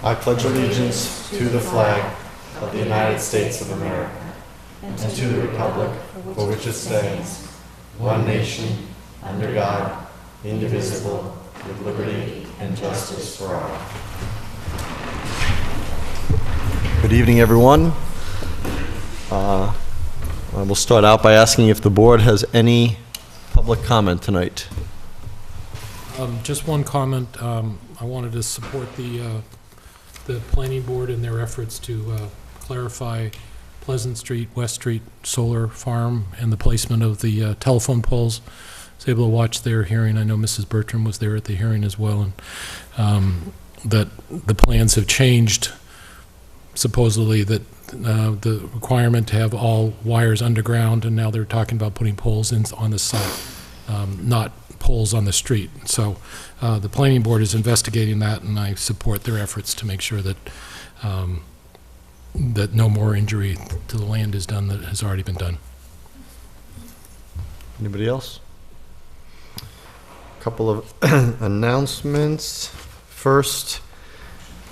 I pledge allegiance to the flag of the United States of America and to the republic for which it stands, one nation, under God, indivisible, with liberty and justice for all. Good evening, everyone. I will start out by asking if the board has any public comment tonight. Just one comment. I wanted to support the planning board in their efforts to clarify Pleasant Street, West Street Solar Farm, and the placement of the telephone poles. I was able to watch their hearing. I know Mrs. Bertram was there at the hearing as well, and that the plans have changed, supposedly, that the requirement to have all wires underground, and now they're talking about putting poles in on the site, not poles on the street. So the planning board is investigating that, and I support their efforts to make sure that that no more injury to the land is done that has already been done. Anybody else? A couple of announcements. First,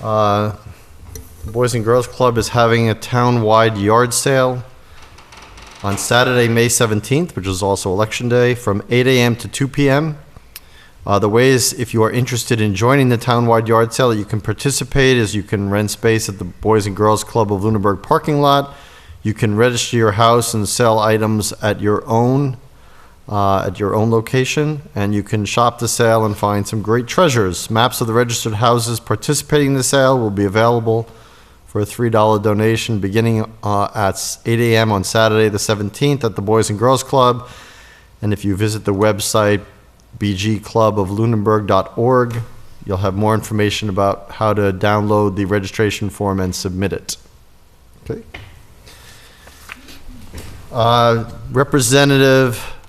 Boys and Girls Club is having a town-wide yard sale on Saturday, May 17th, which is also Election Day, from 8 a.m. to 2 p.m. The ways, if you are interested in joining the town-wide yard sale, that you can participate is you can rent space at the Boys and Girls Club of Lunenburg parking lot. You can register your house and sell items at your own location, and you can shop the sale and find some great treasures. Maps of the registered houses participating in the sale will be available for a $3 donation beginning at 8 a.m. on Saturday the 17th at the Boys and Girls Club. And if you visit the website bgcluboflunenburg.org, you'll have more information about how to download the registration form and submit it. Okay.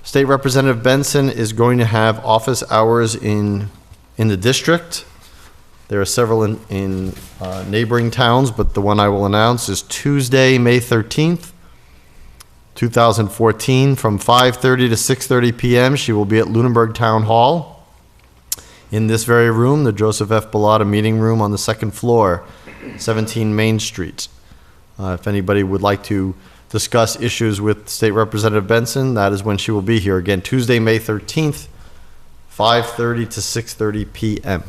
State Representative Benson is going to have office hours in the district. There are several in neighboring towns, but the one I will announce is Tuesday, May 13th, 2014, from 5:30 to 6:30 p.m. She will be at Lunenburg Town Hall in this very room, the Joseph F. Bellata Meeting Room on the second floor, 17 Main Street. If anybody would like to discuss issues with State Representative Benson, that is when she will be here. Again, Tuesday, May 13th, 5:30 to 6:30 p.m.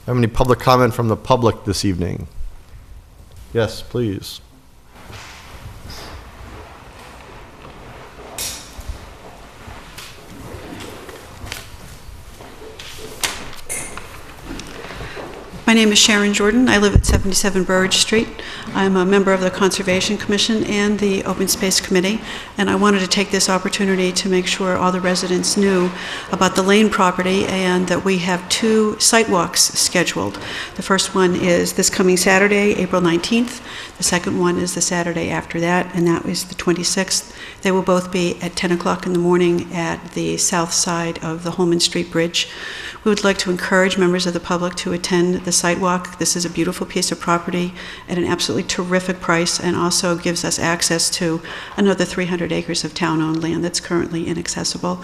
Have any public comment from the public this evening? Yes, please. My name is Sharon Jordan. I live at 77 Burridge Street. I'm a member of the Conservation Commission and the Open Space Committee, and I wanted to take this opportunity to make sure all the residents knew about the Lane property and that we have 2 site walks scheduled. The first one is this coming Saturday, April 19th. The second one is the Saturday after that, and that is the 26th. They will both be at 10 o'clock in the morning at the south side of the Holman Street Bridge. We would like to encourage members of the public to attend the site walk. This is a beautiful piece of property at an absolutely terrific price, and also gives us access to another 300 acres of town-owned land that's currently inaccessible.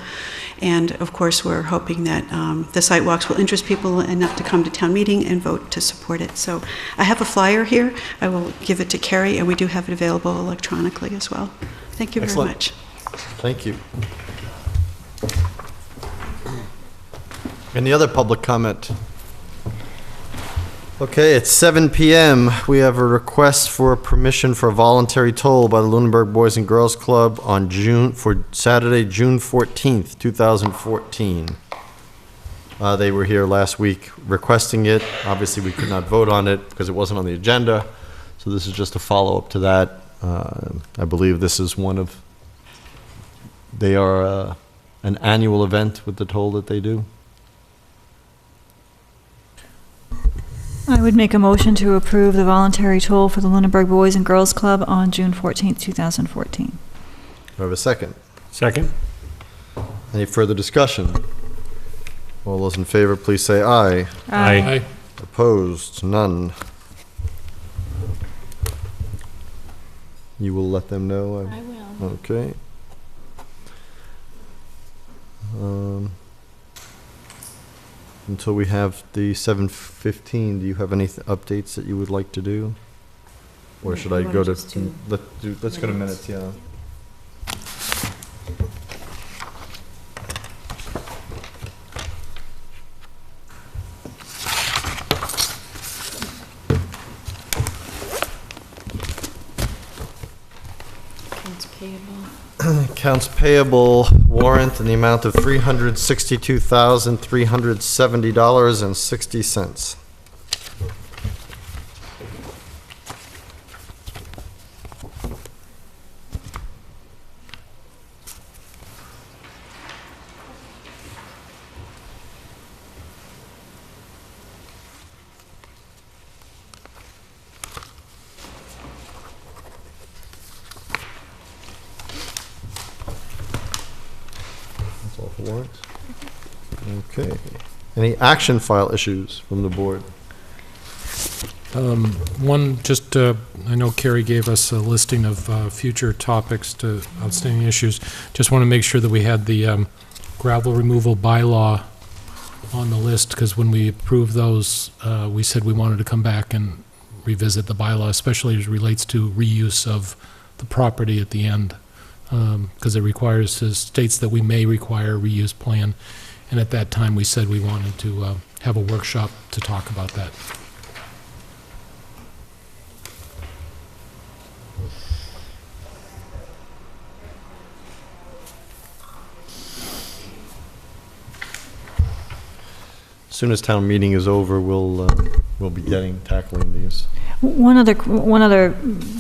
And of course, we're hoping that the site walks will interest people enough to come to town meeting and vote to support it. So I have a flyer here. I will give it to Carrie, and we do have it available electronically as well. Thank you very much. Thank you. Any other public comment? Okay, it's 7 p.m. We have a request for permission for a voluntary toll by the Lunenburg Boys and Girls Club on Saturday, June 14th, 2014. They were here last week requesting it. Obviously, we could not vote on it because it wasn't on the agenda. So this is just a follow-up to that. I believe this is they are an annual event with the toll that they do. I would make a motion to approve the voluntary toll for the Lunenburg Boys and Girls Club on June 14th, 2014. Do I have a second? Second. Any further discussion? All those in favor, please say aye. Aye. Opposed? None. You will let them know? I will. Okay. until we have the 7:15, do you have any updates that you would like to do? Or should I go to, let's go to minutes, yeah. Accounts payable. Accounts payable warrant in the amount of $362,370.60. That's all for warrants. Okay. Any action file issues from the board? One, just, I know Carrie gave us a listing of future topics to outstanding issues. Just want to make sure that we had the gravel removal bylaw on the list, because when we approved those, we said we wanted to come back and revisit the bylaw, especially as it relates to reuse of the property at the end, because it states that we may require a reuse plan. And at that time, we said we wanted to have a workshop to talk about that. As soon as town meeting is over, we'll be tackling these. One other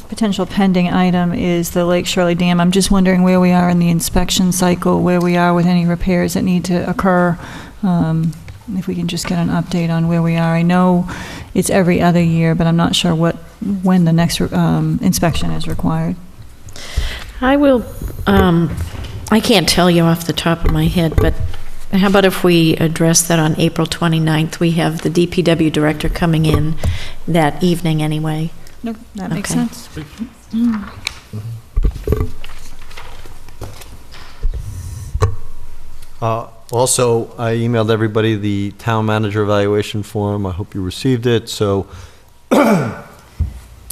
potential pending item is the Lake Shirley Dam. I'm just wondering where we are in the inspection cycle, where we are with any repairs that need to occur. If we can just get an update on where we are. I know it's every other year, but I'm not sure when the next inspection is required. I will, I can't tell you off the top of my head, but how about if we address that on April 29th? We have the DPW director coming in that evening anyway. No, that makes Okay. sense. Also, I emailed everybody the town manager evaluation form. I hope you received it. So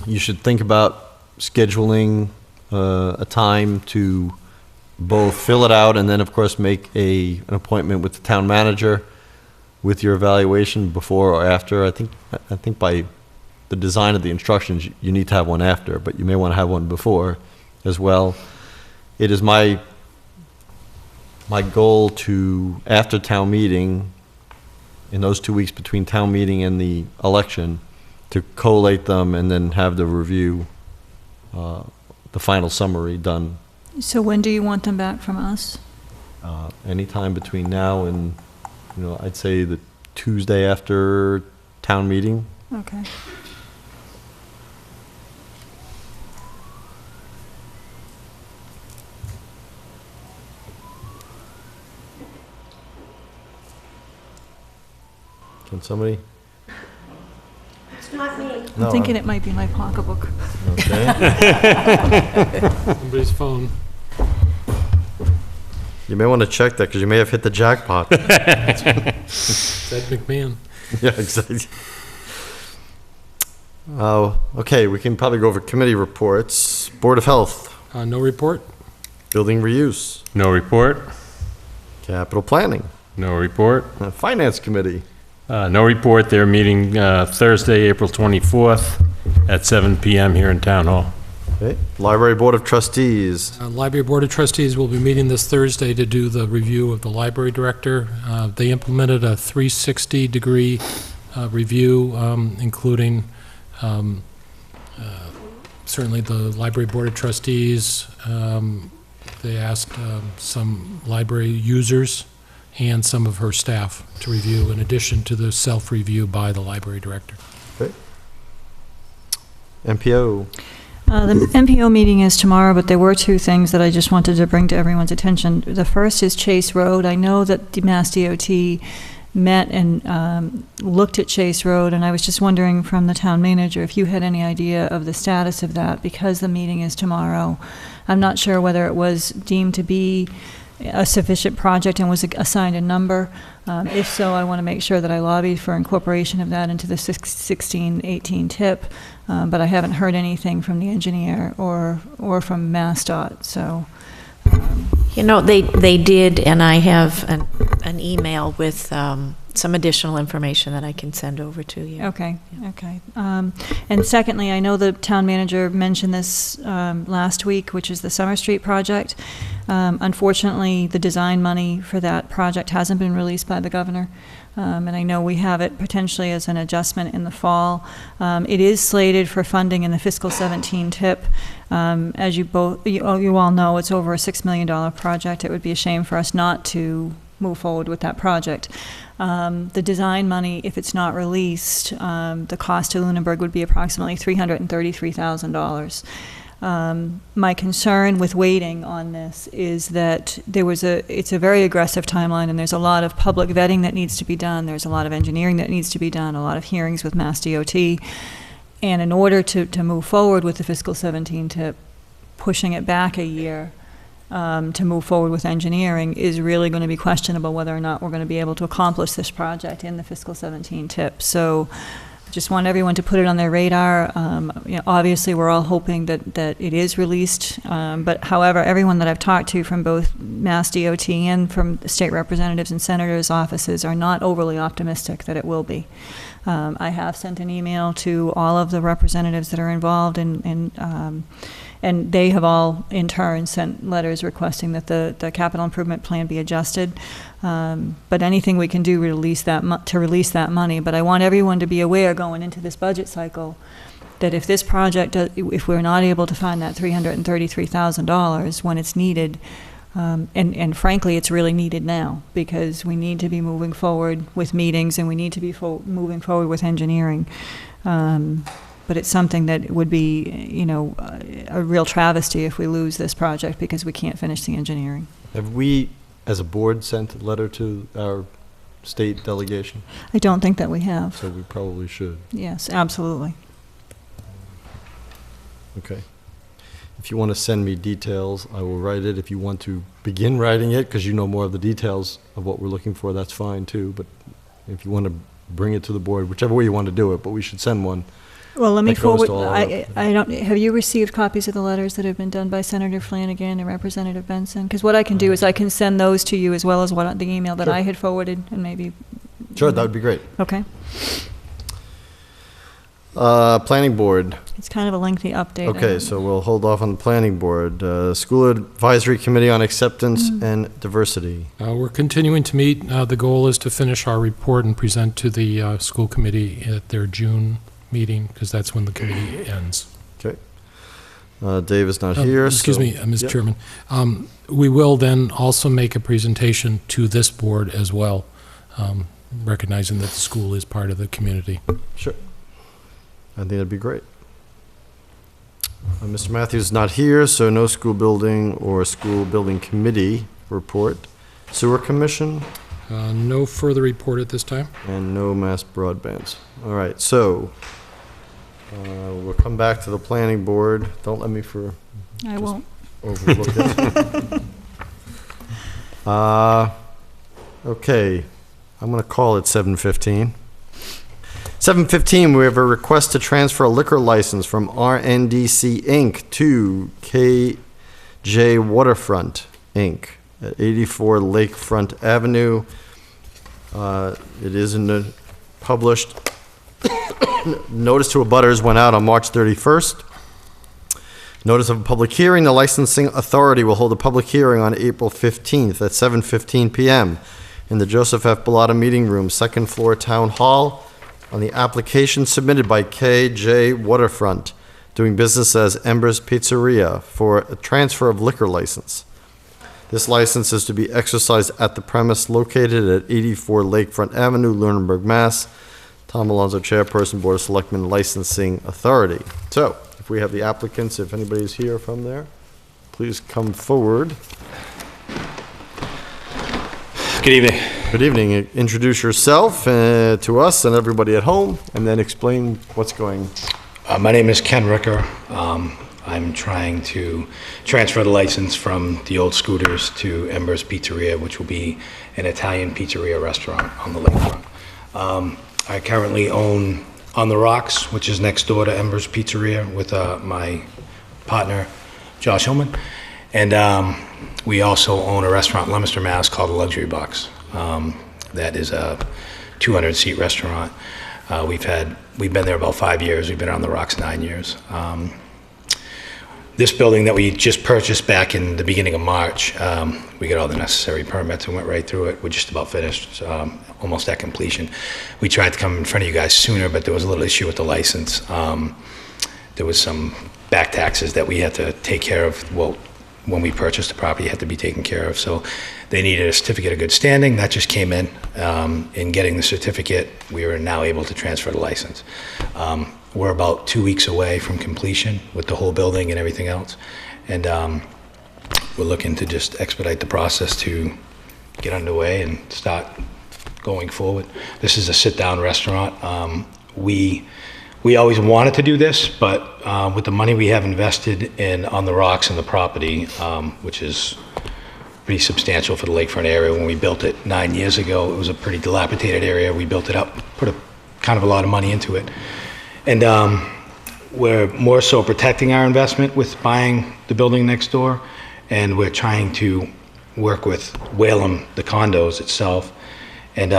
you should think about scheduling a time to both fill it out and then, of course, make an appointment with the town manager with your evaluation before or after. I think by the design of the instructions, you need to have one after, but you may want to have one before as well. It is my goal to, after town meeting, in those 2 weeks between town meeting and the election, to collate them and then have the review, the final summary done. So when do you want them back from us? Anytime between now and, I'd say the Tuesday after town meeting. Okay. Can somebody? It's not me. I'm thinking it might be my pocketbook. Okay. Somebody's phone. You may want to check that because you may have hit the jackpot. Ed McMahon. Yeah, exactly. Okay, we can probably go over committee reports. Board of Health, No report? Building Reuse, No report. Capital Planning, No report. Finance Committee, No report. They're meeting Thursday, April 24th at 7 p.m. here in Town Hall. okay. Library Board of Trustees, Library Board of Trustees will be meeting this Thursday to do the review of the library director. They implemented a 360-degree review, including certainly the Library Board of Trustees. They asked some library users and some of her staff to review, in addition to the self-review by the library director. MPO, The MPO meeting is tomorrow, but there were two things that I just wanted to bring to everyone's attention. The first is Chase Road. I know that the Mass DOT met and looked at Chase Road, and I was just wondering from the town manager if you had any idea of the status of that, because the meeting is tomorrow. I'm not sure whether it was deemed to be a sufficient project and was assigned a number. If so, I want to make sure that I lobby for incorporation of that into the 1618 tip, but I haven't heard anything from the engineer or from MassDOT, so. You know, they did, and I have an email with some additional information that I can send over to you. Okay, okay. And secondly, I know the town manager mentioned this last week, which is the Summer Street project. Unfortunately, the design money for that project hasn't been released by the governor. And I know we have it potentially as an adjustment in the fall. It is slated for funding in the fiscal 17 tip. As you all know, it's over a $6 million project. It would be a shame for us not to move forward with that project. The design money, if it's not released, the cost to Lunenburg would be approximately $333,000. My concern with waiting on this is that it's a very aggressive timeline, and there's a lot of public vetting that needs to be done. There's a lot of engineering that needs to be done, a lot of hearings with Mass DOT. And in order to move forward with the fiscal 17 tip, pushing it back a year to move forward with engineering is really going to be questionable whether or not we're going to be able to accomplish this project in the fiscal 17 tip. So just want everyone to put it on their radar. You know, obviously, we're all hoping that it is released. But however, everyone that I've talked to from both Mass DOT and from state representatives and senators' offices are not overly optimistic that it will be. I have sent an email to all of the representatives that are involved, and they have all, in turn, sent letters requesting that the capital improvement plan be adjusted. But anything we can do to release that money. But I want everyone to be aware going into this budget cycle that if this project, if we're not able to find that $333,000 when it's needed, and frankly, it's really needed now because we need to be moving forward with meetings and we need to be moving forward with engineering. But it's something that would be, you know, a real travesty if we lose this project because we can't finish the engineering. Have we, as a board, sent a letter to our state delegation? I don't think that we have. So we probably should. Yes, absolutely. Okay. If you want to send me details, I will write it. If you want to begin writing it, because you know more of the details of what we're looking for, that's fine too. But if you want to bring it to the board, whichever way you want to do it, but we should send one. Well, let me that goes forward. to all of I don't. Have you received copies of the letters that have been done by Senator Flanagan and Representative Benson? Because what I can do is I can send those to you as well as the email that Sure. I had forwarded, and maybe. Sure, that would be great. Okay. Planning board. It's kind of a lengthy update. Okay, so we'll hold off on the planning board. School Advisory Committee on Acceptance and Diversity. We're continuing to meet. The goal is to finish our report and present to the school committee at their June meeting, because that's when the committee ends. Okay. Dave is not here. Excuse so- me, Mr. Yep. Chairman. We will then also make a presentation to this board as well, recognizing that the school is part of the community. Sure. I think that'd be great. Mr. Matthews is not here, so no school building or school building committee report. Sewer Commission, No further report at this time. and no mass broadbands. All right, so we'll come back to the planning board. Don't let me I won't. overlook it. Okay, I'm going to call it 7:15. 7:15, we have a request to transfer a liquor license from RNDC Inc. to KJ Waterfront Inc. at 84 Lakefront Avenue. It is in the published notice to abutters went out on March 31st. Notice of a public hearing. The licensing authority will hold a public hearing on April 15th at 7:15 p.m. in the Joseph F. Bellata Meeting Room, second floor, Town Hall, on the application submitted by KJ Waterfront, doing business as Embers Pizzeria, for a transfer of liquor license. This license is to be exercised at the premise located at 84 Lakefront Avenue, Lunenburg, Mass. Tom Alonso, Chairperson, Board of Selectmen Licensing Authority. So, if we have the applicants, if anybody's here from there, please come forward. Good evening. Good evening. Introduce yourself to us and everybody at home, and then explain what's going. My name is Ken Ricker. I'm trying to transfer the license from the old Scooters to Ember's Pizzeria, which will be an Italian pizzeria restaurant on the lakefront. I currently own On the Rocks, which is next door to Ember's Pizzeria with my partner, Josh Hillman. And we also own a restaurant in Leominster, Mass. Called the Luxury Box. That is a 200-seat restaurant. We've been there about 5 years. We've been on the Rocks 9 years. This building that we just purchased back in the beginning of March, we got all the necessary permits and went right through it. We're just about finished, almost at completion. We tried to come in front of you guys sooner, but there was a little issue with the license. There was some back taxes that we had to take care of. Well, when we purchased the property, it had to be taken care of. So they needed a certificate of good standing. That just came in. In getting the certificate, we were now able to transfer the license. We're about 2 weeks away from completion with the whole building and everything else. And we're looking to just expedite the process to get underway and start going forward. This is a sit-down restaurant. We always wanted to do this, but with the money we have invested in On the Rocks and the property, which is pretty substantial for the lakefront area. When we built it 9 years ago, it was a pretty dilapidated area. We built it up, put kind of a lot of money into it. And we're more so protecting our investment with buying the building next door, and we're trying to work with Whalum, the condos itself, and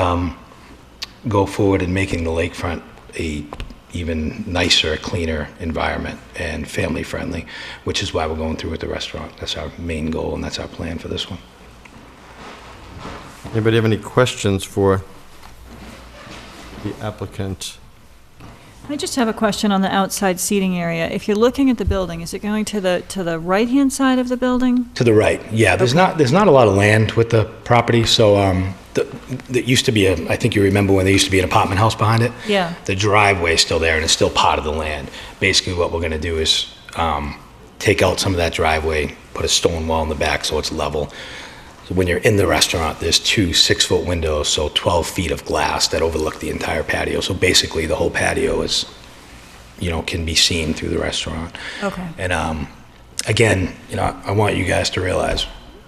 go forward in making the lakefront a even nicer, cleaner environment and family friendly, which is why we're going through with the restaurant. That's our main goal, and that's our plan for this one. Anybody have any questions for the applicant? I just have a question on the outside seating area. If you're looking at the building, is it going to the right-hand side of the building? To the right, yeah. There's not a lot of land with the property, so there used to be I think you remember when there used to be an apartment house behind it? Yeah. The driveway is still there, and it's still part of the land. Basically, what we're gonna do is take out some of that driveway, put a stone wall in the back so it's level. So when you're in the restaurant, there's 2 6-foot windows, so 12 feet of glass that overlook the entire patio. So basically, the whole patio is, can be seen through the restaurant. Okay. And again, I want you guys to realize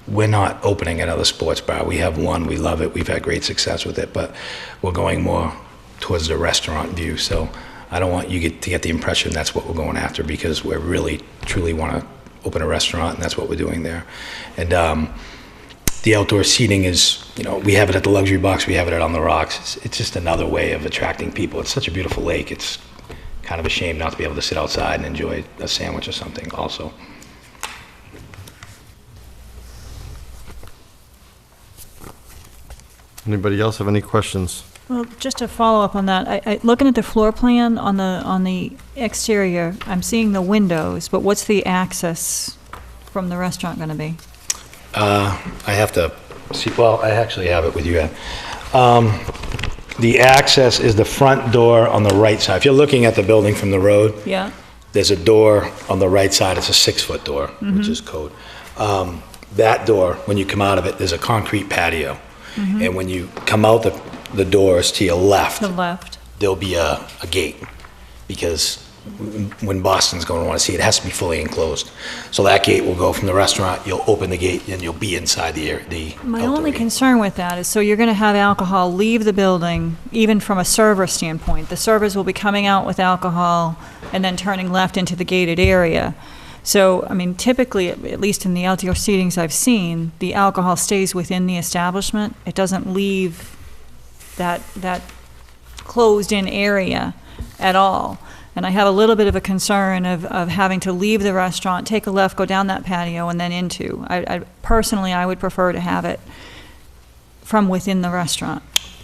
we're not opening another sports bar. We have one, we love it, we've had great success with it, but we're going more towards the restaurant view. So I don't want you to get the impression that's what we're going after, because we really, truly want to open a restaurant, and that's what we're doing there. And the outdoor seating is, we have it at the Luxury Box, we have it at On the Rocks. It's just another way of attracting people. It's such a beautiful lake. It's kind of a shame not to be able to sit outside and enjoy a sandwich or something also. Anybody else have any questions? Well, just to follow up on that, looking at the floor plan on the exterior, I'm seeing the windows, but what's the access from the restaurant going to be? I have to see, well, I actually have it with you. The access is the front door on the right side. If you're looking at the building from the road, Yeah. there's a door on the right side. It's a 6-foot door, which is code. That door, when you come out of it, there's a concrete patio. And when you come out the doors to your left, The left. there'll be a gate, because when Boston's going to want to see it, it has to be fully enclosed. So that gate will go from the restaurant, you'll open the gate, and you'll be inside the My outdoor only gate. concern with that is, so you're going to have alcohol leave the building, even from a server standpoint. The servers will be coming out with alcohol and then turning left into the gated area. So, I mean, typically, at least in the outdoor seatings I've seen, the alcohol stays within the establishment. It doesn't leave that closed-in area at all. And I have a little bit of a concern of having to leave the restaurant, take a left, go down that patio, and then into. Personally, I would prefer to have it from within the restaurant.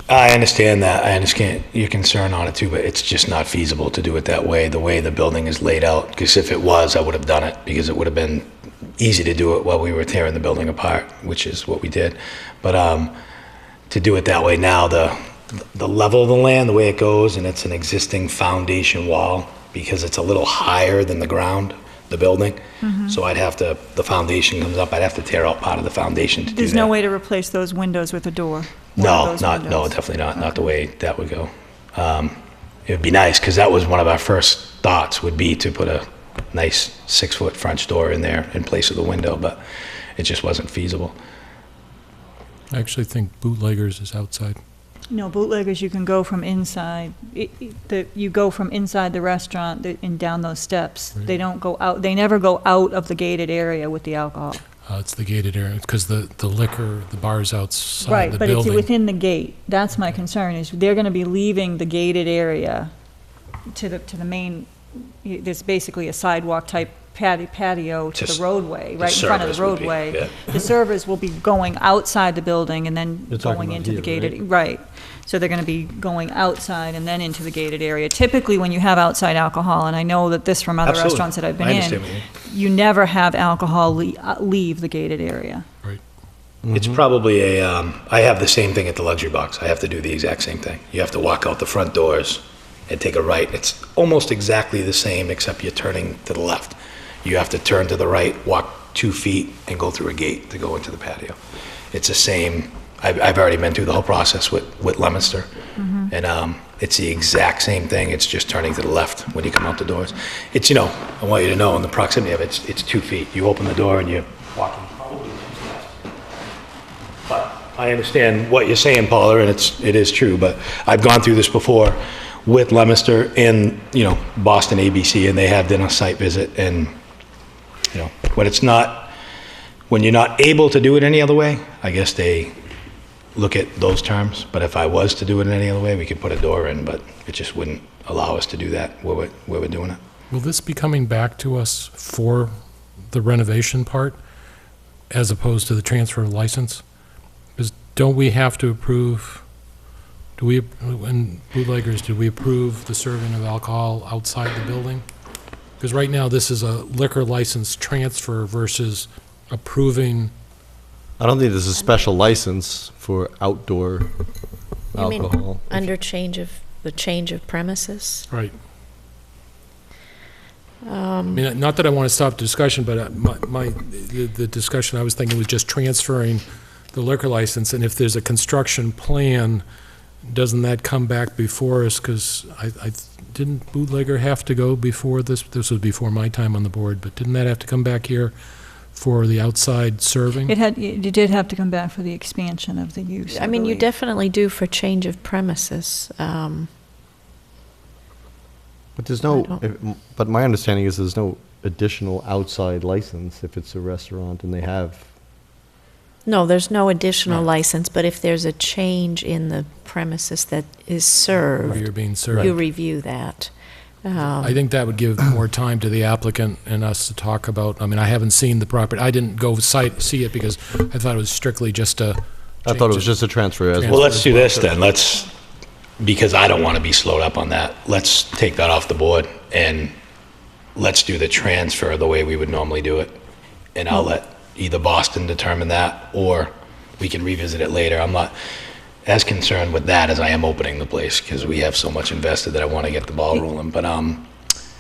I understand that. I understand your concern on it too, but it's just not feasible to do it that way, the way the building is laid out. Because if it was, I would have done it, because it would have been easy to do it while we were tearing the building apart, which is what we did. But to do it that way now, the level of the land, the way it goes, and it's an existing foundation wall, because it's a little higher than the ground, the building. So the foundation comes up, I'd have to tear out part of the foundation to do that. There's no way to replace those windows with a door? No, definitely not. Not the way that would go. It would be nice, because that was one of our first thoughts, would be to put a nice 6-foot French door in there in place of the window, but it just wasn't feasible. I actually think bootleggers is outside. No, bootleggers, you can go from inside. You go from inside the restaurant and down those steps. Right. They don't go out, they never go out of the gated area with the alcohol. It's the gated area, because the liquor, the bar's outside Right, the but it's building. within the gate. That's my concern, is they're gonna be leaving the gated area to the main, there's basically a sidewalk type patio to the Just roadway, the right in front of the servers would be, roadway. yeah. The servers will be going outside the building and then You're talking going about into the here, gated, right. So they're gonna be going outside and then into the gated area. Typically, when you have outside alcohol, and I know that this from other Absolutely. restaurants that I've been I in, understand what you mean. you never have alcohol leave the gated area. Right. It's probably I have the same thing at the luxury box. I have to do the exact same thing. You have to walk out the front doors and take a right. It's almost exactly the same, except you're turning to the left. You have to turn to the right, walk 2 feet, and go through a gate to go into the patio. It's the same. I've already been through the whole process with Leominster, and it's the exact same thing. It's just turning to the left when you come out the doors. It's, I want you to know, in the proximity of it, it's 2 feet. You open the door and you're walking probably 2 steps. But I understand what you're saying, Paula, and it is true, but I've gone through this before with Leominster and, Boston ABC, and they have done a site visit, and, when you're not able to do it any other way, I guess they look at those terms. But if I was to do it in any other way, we could put a door in, but it just wouldn't allow us to do that where we're doing it. Will this be coming back to us for the renovation part, as opposed to the transfer of license? Because don't we have to approve, in bootleggers, do we approve the serving of alcohol outside the building? Because right now, this is a liquor license transfer versus approving. I don't think there's a special license for outdoor You mean alcohol. under change of premises? Right. I mean, not that I want to stop the discussion, but the discussion I was thinking was just transferring the liquor license, and if there's a construction plan, doesn't that come back before us? Because I didn't bootlegger have to go before this? This was before my time on the board, but didn't that have to come back here for the outside serving? You did have to come back for the expansion of the use. I mean, you believe. definitely do for change of premises. But there's I no, don't- but my understanding is there's no additional outside license if it's a restaurant and they have. No, there's no additional No. license, but if there's a change in the premises that is Where you're served, being served. you review that. I think that would give more time to the applicant and us to talk about, I mean, I haven't seen the property, I didn't go see it because I thought it was strictly just a. I thought it was just a transfer as Well, let's do this then. Because I don't want to be slowed up on that, let's take that off the board and let's do the transfer the way we would normally do it. And I'll let either Boston determine that, or we can revisit it later. I'm not as concerned with that as I am opening the place, because we have so much invested that I want to get the ball rolling. But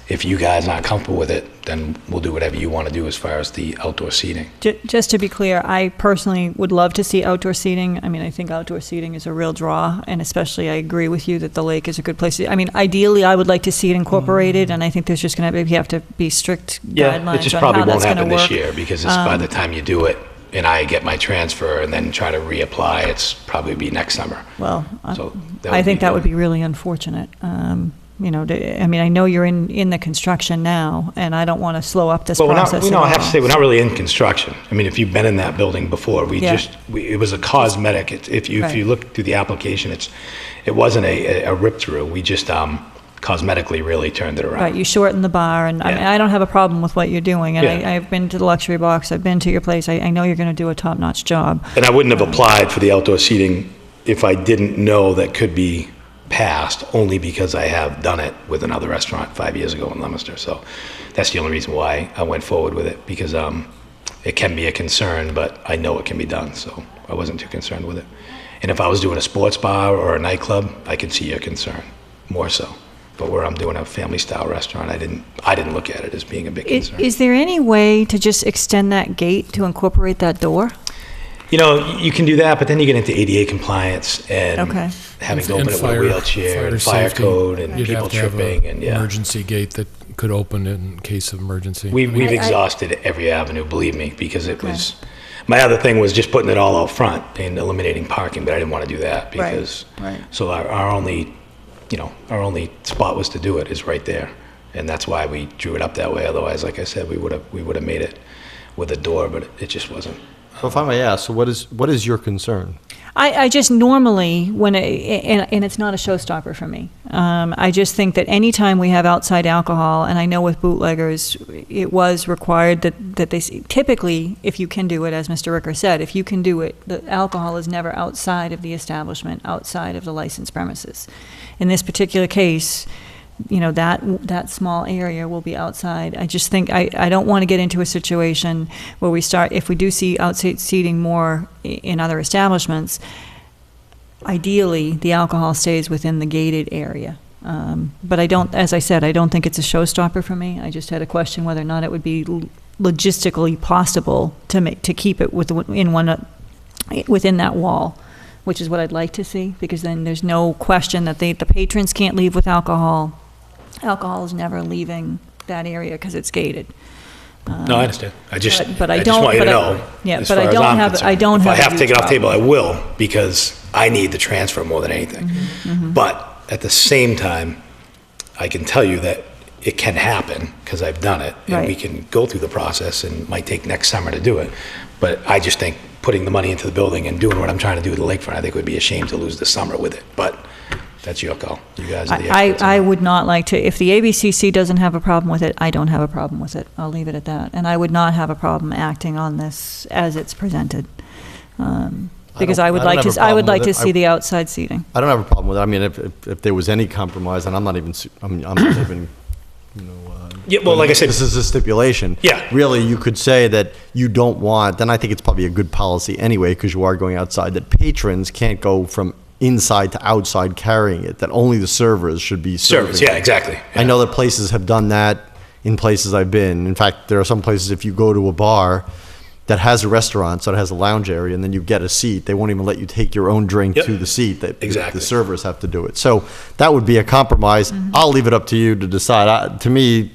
if you guys aren't comfortable with it, then we'll do whatever you want to do as far as the outdoor seating. Just to be clear, I personally would love to see outdoor seating. I mean, I think outdoor seating is a real draw, and especially I agree with you that the lake is a good place. I mean, ideally, I would like to see it incorporated, and I think there's just going to have to be strict Yeah, it guidelines just on probably how won't that's going to happen this work. year, because it's by the time you do it and I get my transfer and then try to reapply, it's probably be next summer. Well, So I think that would be really unfortunate. I mean, I know you're in the construction now, and I don't want to slow up this Well, process I at have to all. say, we're not really in construction. I mean, if you've been in that building before, Yeah. it was a cosmetic. If you Right. look through the application, it wasn't a rip-through. We just cosmetically really turned it around. Right, you shorten the bar, and Yeah. I don't have a problem with what you're doing, and Yeah. I've been to the luxury box, I've been to your place, I know you're going to do a top-notch job. And I wouldn't have applied for the outdoor seating if I didn't know that could be passed, only because I have done it with another restaurant 5 years ago in Leominster. So that's the only reason why I went forward with it, because it can be a concern, but I know it can be done, so I wasn't too concerned with it. And if I was doing a sports bar or a nightclub, I could see your concern, more so. But where I'm doing a family-style restaurant, I didn't look at it as being a big concern. Is there any way to just extend that gate to incorporate that door? You can do that, but then you get into ADA compliance and Okay. having to And open it with a wheelchair and fire safety. code and You'd people have to have tripping a and, yeah. emergency gate that could open in case of emergency. We've exhausted every avenue, believe me, because it was, my other thing was just putting it all out front and eliminating parking, but I didn't want to do that because, so our only, our only spot was to do it is right there. And that's why we drew it up that way. Otherwise, like I said, we would have made it with a door, but it just wasn't. So if I may ask, so what is your concern? I just normally, and it's not a showstopper for me. I just think that anytime we have outside alcohol, and I know with bootleggers, it was required that they, typically, if you can do it, as Mr. Ricker said, if you can do it, the alcohol is never outside of the establishment, outside of the licensed premises. In this particular case, that small area will be outside. I just think, I don't want to get into a situation where we start, if we do see outside seating more in other establishments, ideally, the alcohol stays within the gated area. But I don't, as I said, I don't think it's a showstopper for me. I just had a question whether or not it would be logistically possible to keep it within that wall, which is what I'd like to see, because then there's no question that the patrons can't leave with alcohol. Alcohol is never leaving that area because it's gated. No, I understand. I just want you to know. Yeah, as but far I as don't I'm have. concerned. I don't if have. I have to take it off the problem. table, I will, because I need the transfer more than anything. But at the same time, I can tell you that it can happen because I've done it, and we can go through the process, and it might take next summer to do it. But I just think putting the money into the building and doing what I'm trying to do with the lakefront, I think it would be a shame to lose the summer with it. But that's your call. You guys are the experts. I would not like to, if the ABCC doesn't have a problem with it, I don't have a problem with it. I'll leave it at that. And I would not have a problem acting on this as it's presented. Because I would like to see the outside seating. I don't have a problem with it. I mean, if there was any compromise, and I'm not even, yeah, well, like I said, this is a stipulation. Yeah. Really, you could say that you don't want, then I think it's probably a good policy anyway, because you are going outside, that patrons can't go from inside to outside carrying it, that only the servers should be serving. Servers, yeah, exactly. Yeah. I know that places have done that in places I've been. In fact, there are some places, if you go to a bar that has a restaurant, so it has a lounge area, and then you get a seat, they won't even let you take your own drink to the seat. Exactly. The servers have to do it. So that would be a compromise. I'll leave it up to you to decide. To me,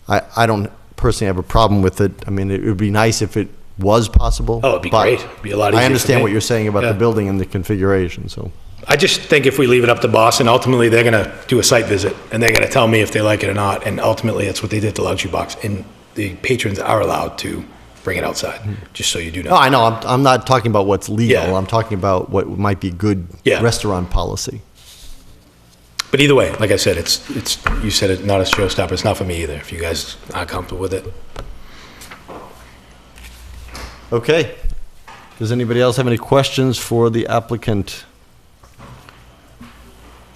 I don't personally have a problem with it. I mean, it would be nice if it was possible. Oh, it'd be great. It'd be a lot easier. I understand for me. what you're saying about the building and the configuration, so. I just think if we leave it up to Boston, ultimately they're going to do a site visit, and they're going to tell me if they like it or not, and ultimately that's what they did to Luxury Box, and the patrons are allowed to bring it outside, just so you do know. No, I know. I'm not talking about what's legal. Yeah. I'm talking about what might be good restaurant policy. But either way, like I said, it's you said it, not a showstopper. It's not for me either, if you guys aren't comfortable with it. Okay. Does anybody else have any questions for the applicant?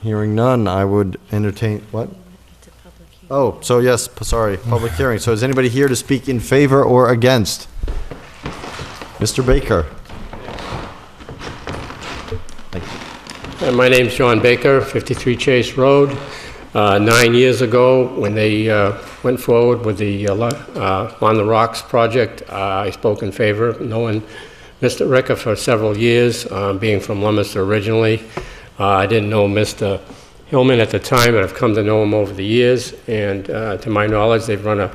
Hearing none, I would entertain, what? Oh, so yes, sorry, public hearing. So is anybody here to speak in favor or against? Mr. Baker. My name's John Baker, 53 Chase Road. 9 years ago, when they went forward with the On the Rocks project, I spoke in favor, knowing Mr. Ricker for several years, being from Leominster originally. I didn't know Mr. Hillman at the time, but I've come to know him over the years, and to my knowledge, they've run a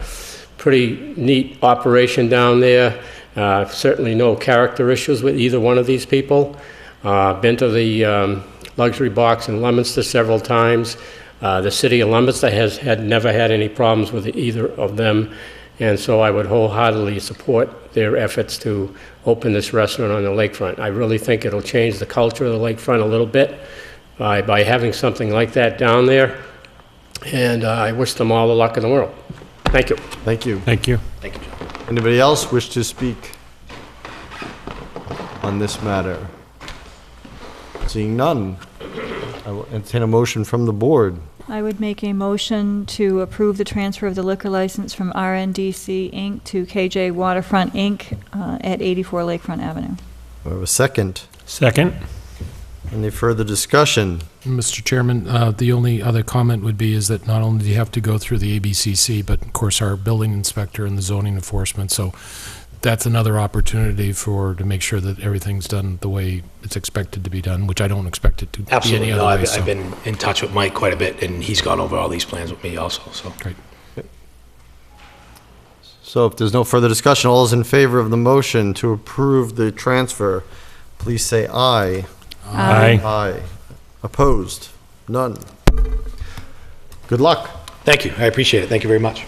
pretty neat operation down there. Certainly no character issues with either one of these people. Been to the Luxury Box in Leominster several times. The city of Leominster has never had any problems with either of them, and so I would wholeheartedly support their efforts to open this restaurant on the lakefront. I really think it'll change the culture of the lakefront a little bit by having something like that down there, and I wish them all the luck in the world. Thank you. Thank you. Thank you. Thank you, John. Anybody else wish to speak on this matter? Seeing none, I will entertain a motion from the board. I would make a motion to approve the transfer of the liquor license from RNDC Inc. to KJ Waterfront Inc. At 84 Lakefront Avenue. Do I have a second? Second. Any further discussion? Mr. Chairman, the only other comment would be is that not only do you have to go through the ABCC, but of course our building inspector and the zoning enforcement. So that's another opportunity to make sure that everything's done the way it's expected to be done, which I don't expect it to be Absolutely. any No, other way. I've been in touch with Mike quite a bit, and he's gone over all these plans with me also, so. Great. So if there's no further discussion, all those in favor of the motion to approve the transfer, please say aye. Aye. Aye. Opposed? None. Good luck. Thank you. I appreciate it. Thank you very much.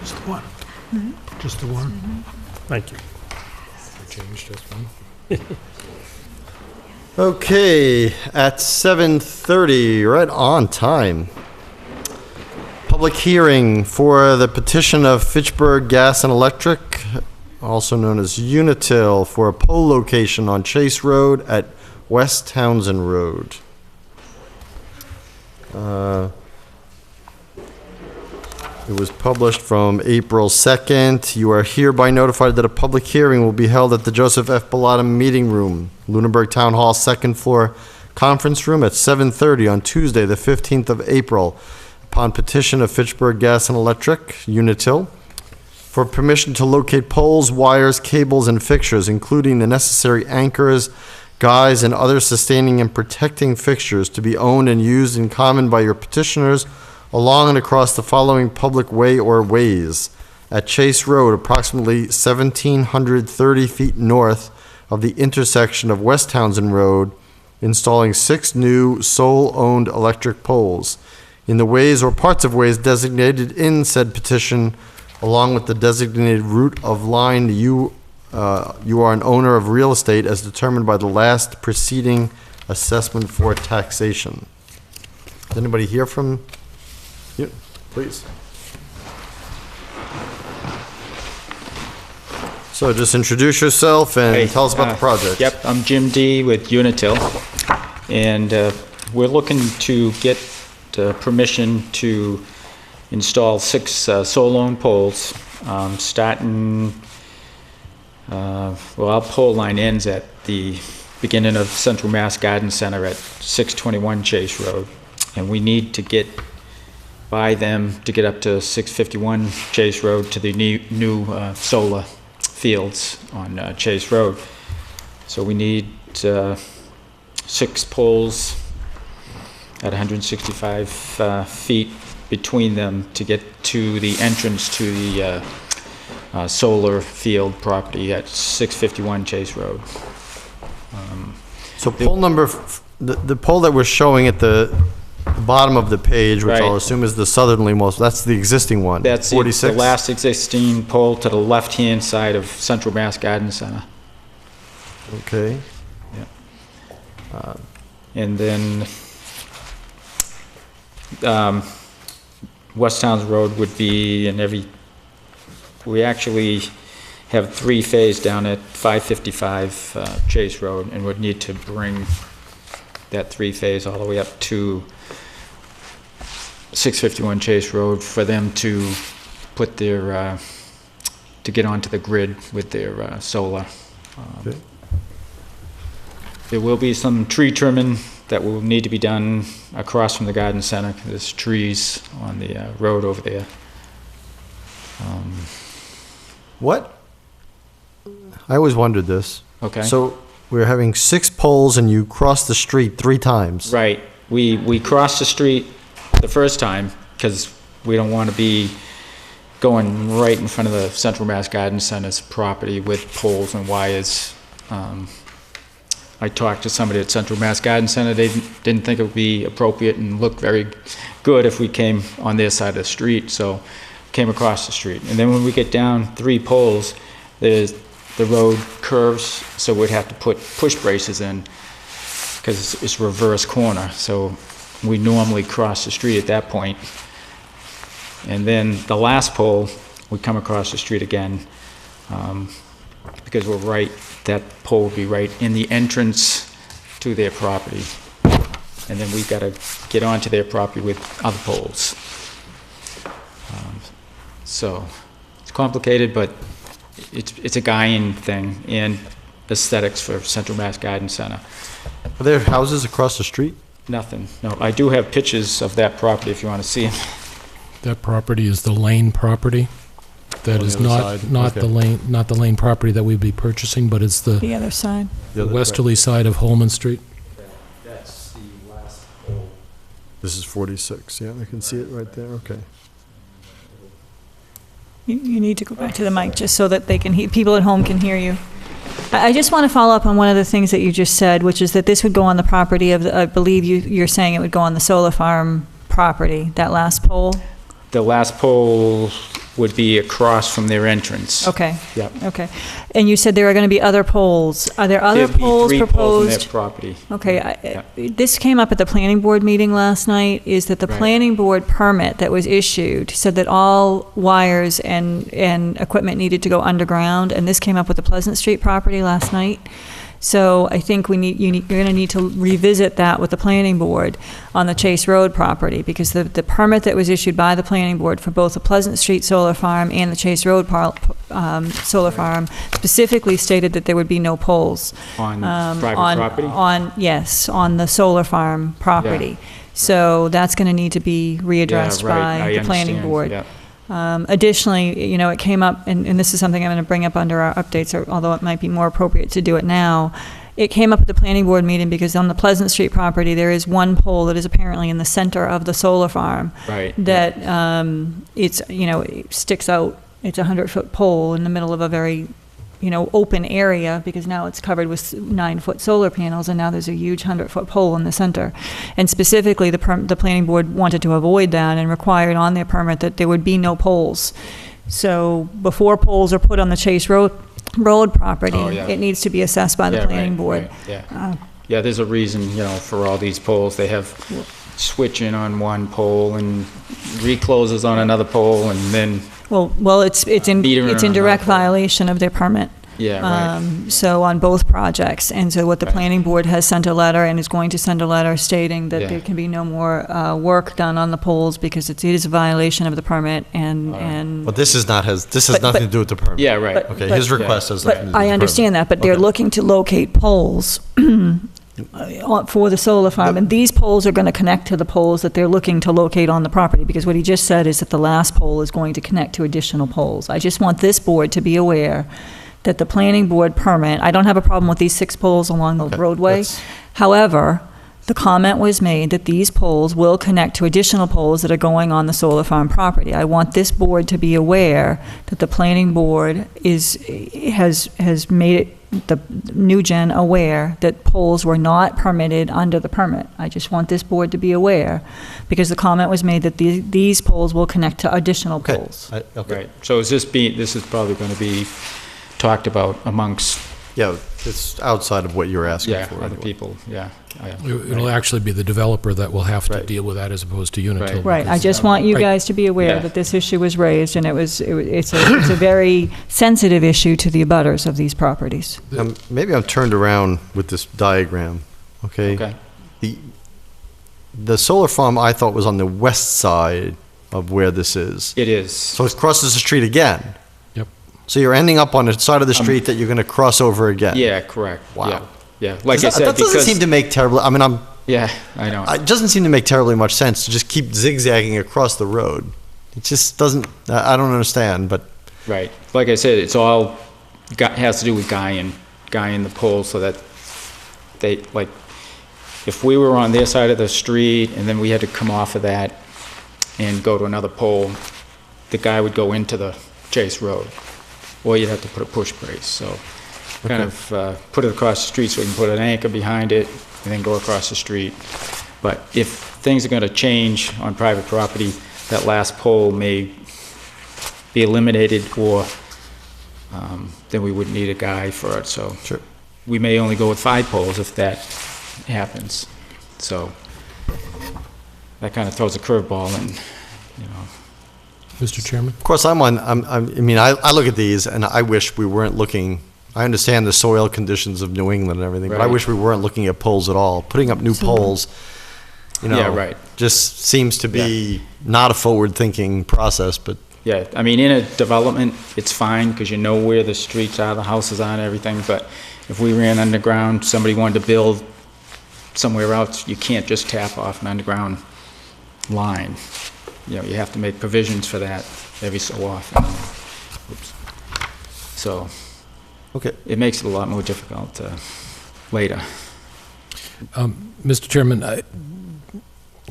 Just the one. Just the one. Thank you. Change just one. Okay, at 7:30, right on time. Public hearing for the petition of Fitchburg Gas and Electric, also known as Unitil, for a pole location on Chase Road at West Townsend Road. It was published from April 2nd. You are hereby notified that a public hearing will be held at the Joseph F. Bellotta Meeting Room, Lunenburg Town Hall, second floor conference room at 7:30 on Tuesday, the 15th of April, upon petition of Fitchburg Gas and Electric, Unitil, for permission to locate poles, wires, cables, and fixtures, including the necessary anchors, guys, and other sustaining and protecting fixtures to be owned and used in common by your petitioners along and across the following public way or ways: at Chase Road, approximately 1,730 feet north of the intersection of West Townsend Road, installing 6 new sole-owned electric poles in the ways or parts of ways designated in said petition, along with the designated route of line you are an owner of real estate as determined by the last preceding assessment for taxation. Is anybody here from? Yeah, please. So just introduce yourself and Hey, tell us about the project. Yep, I'm Jim D. with Unitil, and we're looking to get permission to install 6 solar poles, starting, our pole line ends at the beginning of Central Mass Garden Center at 621 Chase Road, and we need to get by them to get up to 651 Chase Road to the new solar fields on Chase Road. So we need 6 poles at 165 feet between them to get to the entrance to the solar field property at 651 Chase Road. So pole number, the pole that we're showing at the bottom of the page, which I'll Right. assume is the southerlymost, that's the existing one. That's the 46? last existing pole to the left-hand side of Central Mass Garden Center. Okay. And then West Towns Road would be we actually have 3-phase down at 555 Chase Road, and would need to bring that 3-phase all the way up to 651 Chase Road for them to put their, to get onto the grid with their solar. Okay. There will be some tree trimming that will need to be done across from the garden center. There's trees on the road over there. What? I always wondered this. Okay. So we're having 6 poles and you cross the street 3 times. Right. We crossed the street the first time because we don't want to be going right in front of the Central Mass Garden Center's property with poles and wires. I talked to somebody at Central Mass Garden Center. They didn't think it would be appropriate and look very good if we came on their side of the street, so came across the street. And then when we get down 3 poles, the road curves, so we'd have to put push braces in because it's reverse corner. So we normally cross the street at that point. And then the last pole, we come across the street again, because we're right, that pole would be right in the entrance to their property. And then we've got to get onto their property with other poles. So it's complicated, but it's a guy-in thing and aesthetics for Central Mass Garden Center. Are there houses across the street? Nothing, no. I do have pictures of that property if you want to see them. That property is the Lane property. That On is the other not side? not the Lane property that we'd be purchasing, but it's the The other side. westerly side of Holman Street. That's the last pole. This is 46, yeah, I can see it right there, okay. You need to go back to the mic just so that they can people at home can hear you. I just want to follow up on one of the things that you just said, which is that this would go on the property of, I believe you're saying it would go on the solar farm property, that last pole? The last pole would be across from their entrance. Okay. Yep. Okay. And you said there are going to be other poles. Are there other There'd be poles 3 poles on proposed? their property. Okay, this came up at the planning board meeting last night, is that the Right. planning board permit that was issued said that all wires and equipment needed to go underground, and this came up with the Pleasant Street property last night. So I think you're going to need to revisit that with the planning board on the Chase Road property, because the permit that was issued by the planning board for both the Pleasant Street Solar Farm and the Chase Road Solar Farm specifically stated that there would be no poles. On private property? Yes, on the solar farm property. So that's going to need to be readdressed Yeah, right. by I the planning understand. board. Yeah. Additionally, it came up, and this is something I'm going to bring up under our updates, although it might be more appropriate to do it now. It came up at the planning board meeting because on the Pleasant Street property, there is one pole that is apparently in the center of the solar farm. Right. That it sticks out. It's a 100-foot pole in the middle of a very open area, because now it's covered with 9-foot solar panels, and now there's a huge 100-foot pole in the center. And specifically, the planning board wanted to avoid that and required on their permit that there would be no poles. So before poles are put on the Chase Road property, Oh, yeah. it needs to be assessed by the Yeah, planning right, board. right, yeah. Yeah, there's a reason, for all these poles. They have switching on one pole and recloses on another pole, and then, Well, it's in Meter on direct another pole. violation of their permit. yeah, right. So on both projects. And so what the Right. planning board has sent a letter and is going to send a letter stating that Yeah. there can be no more work done on the poles because it is a violation of the permit and. But this has But- nothing to do with the permit. Yeah, right. But- Okay, his request has nothing to do with the But I permit. understand that, but they're Okay. looking to locate poles for the solar farm, and these poles are going to connect to the poles that they're looking to locate on the property, because what he just said is that the last pole is going to connect to additional poles. I just want this board to be aware that the planning board permit, I don't have a problem with these 6 poles along the Okay, roadway. that's- However, the comment was made that these poles will connect to additional poles that are going on the solar farm property. I want this board to be aware that the planning board has made it, the new gen aware that poles were not permitted under the permit. I just want this board to be aware, because the comment was made that these poles will connect to additional Okay, poles. Right. So this is probably going to be talked about amongst, Yeah, it's outside of what you're asking yeah, for. other anyway. people, yeah. It'll actually be the developer that will have to Right. deal with that as opposed to Unitil. Right, I because- just want you Right. guys to be aware Yeah. that this issue was raised, and it's a very sensitive issue to the abutters of these properties. Maybe I'm turned around with this diagram, okay? Okay. The solar farm I thought was on the west side of where this is. It is. So it crosses the street again. Yep. So you're ending up on the side of the street that you're going to cross over again. Yeah, correct. Wow. Yeah. Yeah, like I That said, doesn't because, seem to make terribly, yeah, I know. it doesn't seem to make terribly much sense to just keep zigzagging across the road. It just doesn't, I don't understand, but Right. Like I said, it's all has to do with guying the pole so that they, like, if we were on their side of the street and then we had to come off of that and go to another pole, the guy would go into the Chase Road, or you'd have to put a push brace, so kind of put it across the street so we can put an anchor behind it and then go across the street. But if things are going to change on private property, that last pole may be eliminated, or then we would need a guy for it, so. Sure. We may only go with 5 poles if that happens, so that kind of throws a curveball in, Mr. Chairman? Of course, I mean, I look at these and I wish we weren't looking, I understand the soil conditions of New England and everything, but I Right. wish we weren't looking at poles at all. Putting up new poles, you know, Yeah, right. just seems to be not a forward-thinking process, but Yeah, I mean, in a development, it's fine, because you know where the streets are, the houses are and everything, but if we ran underground, somebody wanted to build somewhere else, you can't just tap off an underground line. You know, you have to make provisions for that every so often. Oops. So, okay. it makes it a lot more difficult later. Mr. Chairman,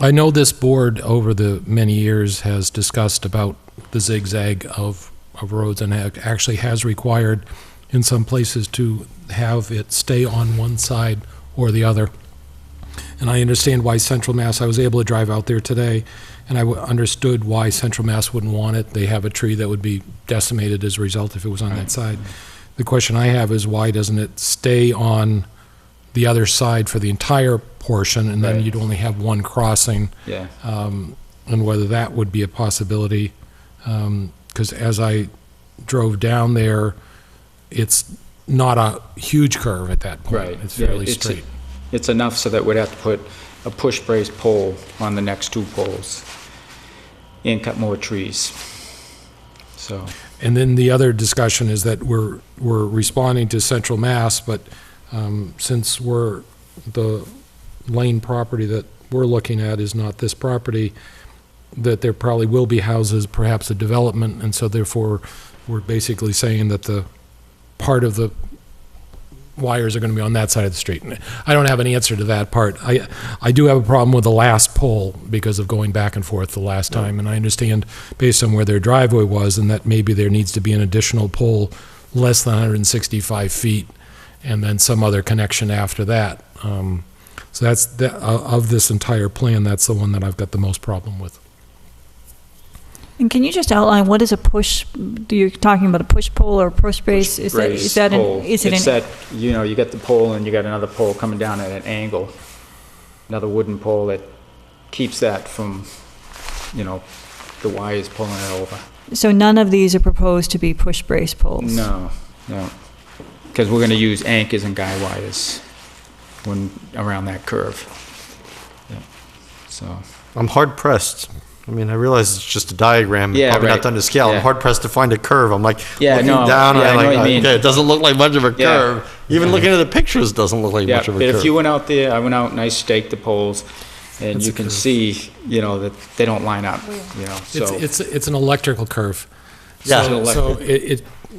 I know this board over the many years has discussed about the zigzag of roads and actually has required in some places to have it stay on one side or the other. And I understand why Central Mass, I was able to drive out there today, and I understood why Central Mass wouldn't want it. They have a tree that would be decimated as a result if it was on that side. The question I have is, why doesn't it stay on the other side for the entire portion, and then Right. you'd only have one crossing? Yeah. And whether that would be a possibility. Because as I drove down there, it's not a huge curve at that point. Right. It's Yeah, fairly straight. It's enough so that we'd have to put a push brace pole on the next two poles and cut more trees. So, And then the other discussion is that we're responding to Central Mass, but since the lane property that we're looking at is not this property, that there probably will be houses, perhaps a development, and so therefore, we're basically saying that the part of the wires are going to be on that side of the street. And I don't have an answer to that part. I do have a problem with the last pole because of going back and forth the last time, and I understand based on where their driveway was, and that maybe there needs to be an additional pole less than 165 feet, and then some other connection after that. So that's, of this entire plan, that's the one that I've got the most problem with. And can you just outline, what is a push, you're talking about a push pole or a push brace? Is that pole. is it It's an, that, you know, you got the pole and you got another pole coming down at an angle. Another wooden pole that keeps that from, you know, the wires pulling it over. so none of these are proposed to be push brace poles? No, no. Because we're gonna use anchors and guy wires around that curve. Yeah. So, I'm hard pressed. I mean, I realize it's just a diagram, Yeah, probably right. not done to scale. Yeah. I'm hard pressed to find a curve. I'm like Yeah, looking no, down, yeah, and I I'm know like, what you mean. okay, it doesn't look like much of a Yeah. curve. Even looking at the pictures doesn't look like yeah, much of a but curve. if you went out there, I went out and I staked the poles, and That's you a can curve. see, you know, that they don't line up, you know, so. It's an electrical curve. Yeah. So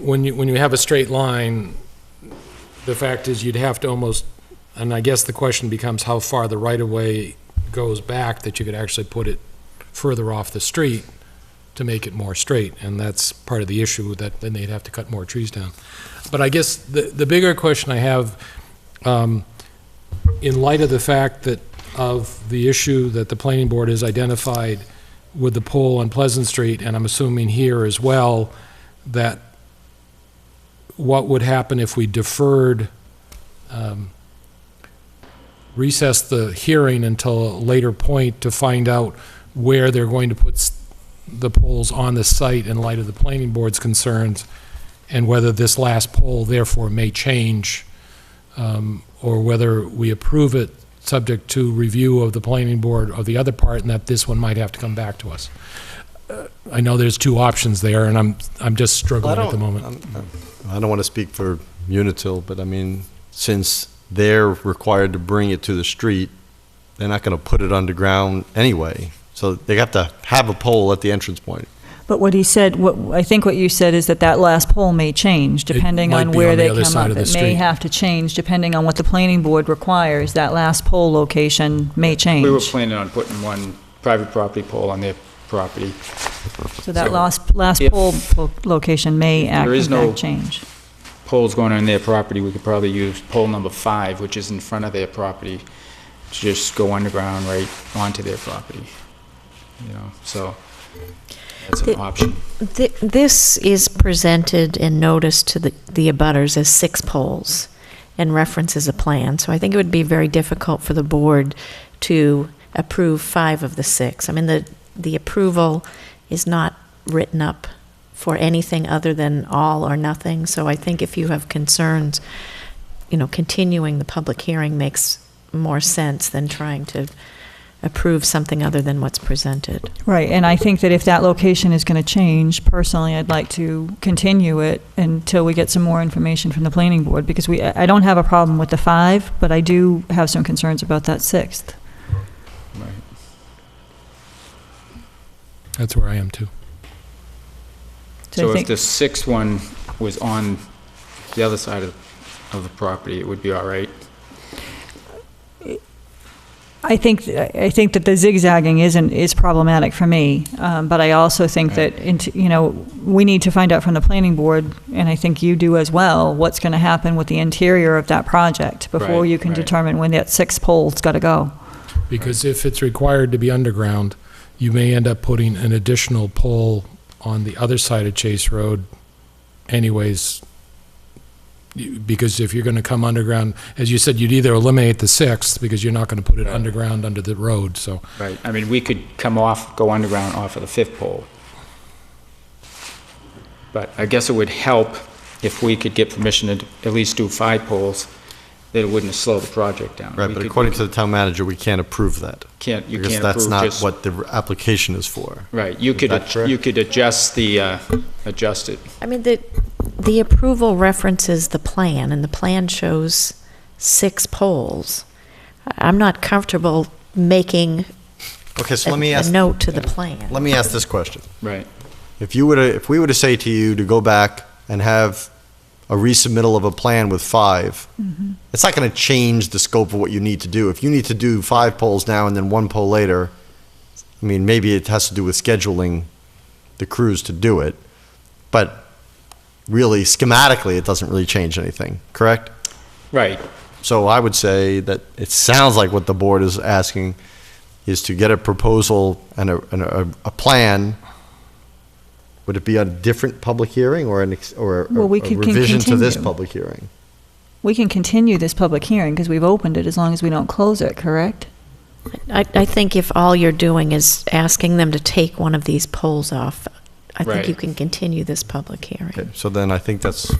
when you have a straight line, the fact is you'd have to almost, and I guess the question becomes how far the right-of-way goes back that you could actually put it further off the street to make it more straight, and that's part of the issue, that then they'd have to cut more trees down. But I guess the bigger question I have, in light of the fact that of the issue that the planning board has identified with the pole on Pleasant Street, and I'm assuming here as well, that what would happen if we deferred, recessed the hearing until a later point to find out where they're going to put the poles on the site in light of the planning board's concerns, and whether this last pole therefore may change, or whether we approve it subject to review of the planning board of the other part, and that this one might have to come back to us. I know there's two options there, and I'm just struggling at the moment. I don't want to speak for Unitil, but I mean, since they're required to bring it to the street, they're not going to put it underground anyway. So they have to have a pole at the entrance point. But what he said, I think what you said is that last pole may change depending might on be where on the they other come side up. of the It may street. have to change depending on what the planning board requires. That last pole location may change. We were planning on putting one private property pole on their property. So that so last if pole location may there is in no- fact change. Poles going on their property, we could probably use pole number 5, which is in front of their property, to just go underground right onto their property. You know, so that's an option. This is presented and noticed to the abutters as 6 poles and references a plan. So I think it would be very difficult for the board to approve 5 of the 6. I mean, the approval is not written up for anything other than all or nothing. So I think if you have concerns, continuing the public hearing makes more sense than trying to approve something other than what's presented. Right, and I think that if that location is going to change, personally, I'd like to continue it until we get some more information from the planning board, because I don't have a problem with the 5, but I do have some concerns about that 6th. Right. That's where I am too. So I if think- the 6th one was on the other side of the property, it would be all right? I think that the zigzagging is problematic for me, but I also think that we need to find out from the planning board, and I think you do as well, what's going to happen with the interior of that project before Right, you can right. determine when that 6th pole's got to go. Because if it's required to be underground, you may end up putting an additional pole on the other side of Chase Road anyways, because if you're going to come underground, as you said, you'd either eliminate the 6th, because you're not going to put it underground under the road, so. Right, I mean, we could go underground off of the 5th pole. But I guess it would help if we could get permission to at least do 5 poles, that it wouldn't slow the project down. Right, but according to the town manager, we can't approve that. You Because can't that's approve not just- what the application is for. Right, you could, that correct? you could adjust it. I mean, the approval references the plan, and the plan shows 6 poles. I'm not comfortable making Okay, so let me ask. a note to the plan. Let me ask this question. Right, If we were to say to you to go back and have a resubmittal of a plan with 5, it's not going to change the scope of what you need to do. If you need to do 5 poles now and then 1 pole later, I mean, maybe it has to do with scheduling the crews to do it, but really, schematically, it doesn't really change anything, correct? right. So I would say that it sounds like what the board is asking is to get a proposal and a plan. Would it be a different public hearing or Well, we a can revision to this continue. public hearing? We can continue this public hearing because we've opened it as long as we don't close it, correct? I think if all you're doing is asking them to take one of these poles off, I think Right. you can continue this public hearing. Okay, so then I think that's,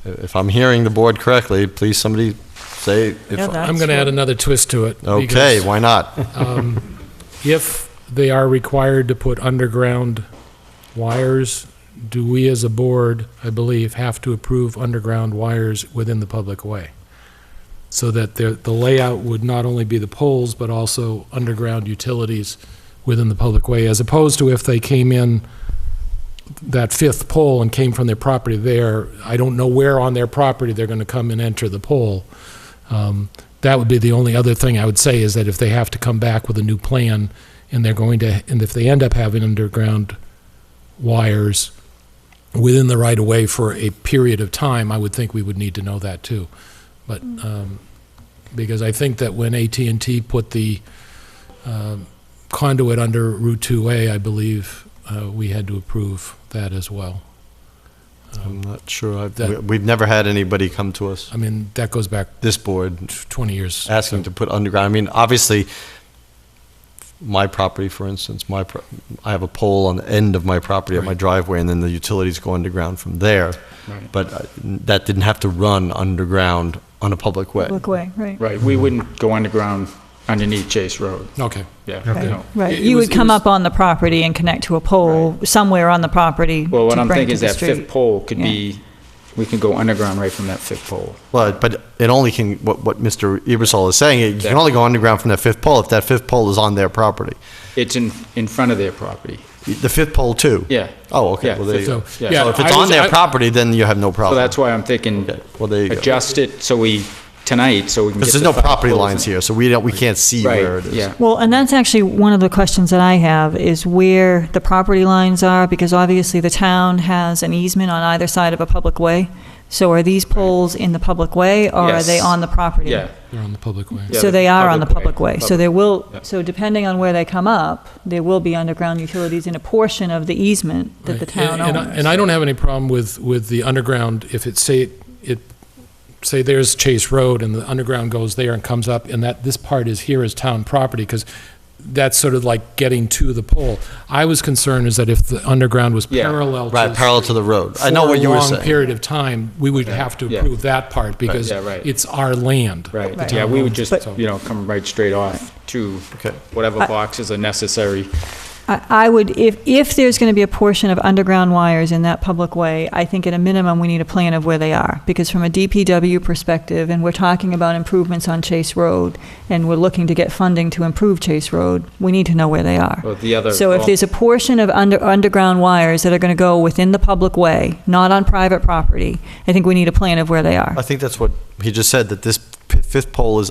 if I'm hearing the board correctly, please somebody say. Yeah, that's I'm going to add another twist to it. Okay, because, why not? If they are required to put underground wires, do we as a board, I believe, have to approve underground wires within the public way? So that the layout would not only be the poles, but also underground utilities within the public way, as opposed to if they came in that 5th pole and came from their property there, I don't know where on their property they're going to come and enter the pole. That would be the only other thing I would say, is that if they have to come back with a new plan and if they end up having underground wires within the right of way for a period of time, I would think we would need to know that too. But, because I think that when AT&T put the conduit under Route 2A, I believe we had to approve that as well. I'm not sure. that- We've never had anybody come to us, I mean, that goes back this board, 20 years. asking to put underground. I mean, obviously, my property, for instance, I have a pole on the end of my property at my Right. driveway, and then the utilities go underground from there. Right. But that didn't have to run underground on a public way. Public way, right. Right, we wouldn't go underground underneath Chase Road, Okay. yeah. Okay. no. Right, It you was- would it come was- up on the property and connect to a pole somewhere on the property Well, what to I'm bring thinking to is the that 5th street. pole could Yeah. be, we can go underground right from that 5th pole. But it only can, what Mr. Ebersol is saying, you Yeah. can only go underground from that 5th pole if that 5th pole is on their property. It's in front of their property, The 5th pole too? yeah. Oh, okay, Yeah, well, there you go. So, Yeah. yeah, So if it's I on was- their I- property, then you have no So problem. that's why I'm thinking, Okay, well, there you go. adjust it so we, tonight, so we can get Because there's the no 5 property poles lines in. here, so we can't see where it Right, is. yeah. Well, and that's actually one of the questions that I have, is where the property lines are, because obviously the town has an easement on either side of a public way. So are these poles in the public way, or are they Yes. on the property? Yeah, They're on the public way. Yeah, So the they are on the public public way. way. So there will, Yeah. so depending on where they come up, there will be underground utilities in a portion of the easement that the Right. town owns. And I don't have any problem with the underground, if it, say there's Chase Road and the underground goes there and comes up, and that this part is here as town property, because that's sort of like getting to the pole. I was concerned is that if the underground was Yeah. parallel to Right, the parallel street to the road. I know what you for were a long saying. period of time, we would have to Yeah. approve that part because yeah, right. it's our land. Right, The yeah, town we would owns just, it, so- come right straight off to Okay. whatever boxes are necessary. I would, if there's going to be a portion of underground wires in that public way, I think at a minimum, we need a plan of where they are. Because from a DPW perspective, and we're talking about improvements on Chase Road, and we're looking to get funding to improve Chase Road, we need to know where they are. Well, the other. So if there's a portion of underground wires that are going to go within the public way, not on private property, I think we need a plan of where they are. I think that's what he just said, that this fifth pole is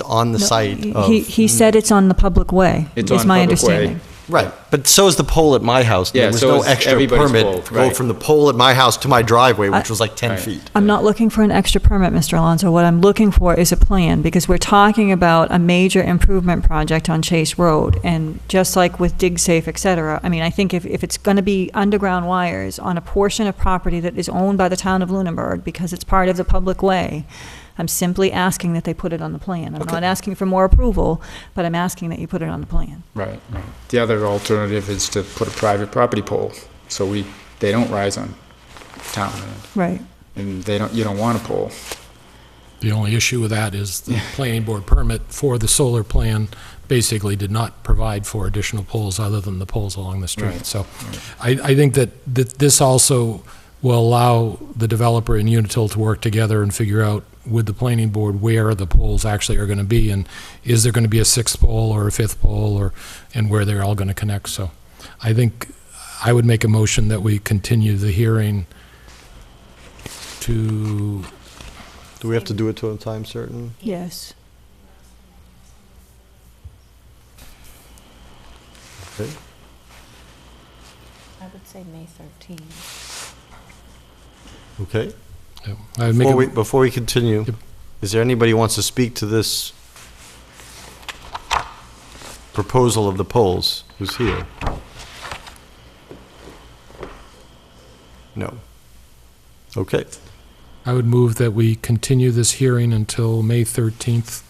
on the site of... He said it's on the public way, It's is on my public way. understanding. Right, but so is the pole at my house. Yeah, There was so no is extra everybody's permit pole, to go right. from the pole at my house to my driveway, which was like 10 Right. feet. I'm not looking for an extra permit, Mr. Alonso. What I'm looking for is a plan, because we're talking about a major improvement project on Chase Road, and just like with Dig Safe, et cetera, I mean, I think if it's going to be underground wires on a portion of property that is owned by the town of Lunenburg, because it's part of the public way, I'm simply asking that they put it on the plan. I'm not asking for more approval, but I'm asking that you put it on the plan. Right. The other alternative is to put a private property pole, so they don't rise on town land, Right. and you don't want a pole. The only issue with that is the planning board permit for the solar plan basically did not provide for additional poles other than the poles along the street. Right. So I think that this also will allow the developer and Unitil to work together and figure out with the planning board where the poles actually are going to be, and is there going to be a sixth pole or a fifth pole, and where they're all going to connect. So I think I would make a motion that we continue the hearing to... Do we have to do it to a time certain? Yes. Okay. I would say May 13th. Okay. Yeah, I would make a- Before we continue, Yep. is there anybody who wants to speak to this proposal of the polls who's here? No. Okay. I would move that we continue this hearing until May 13th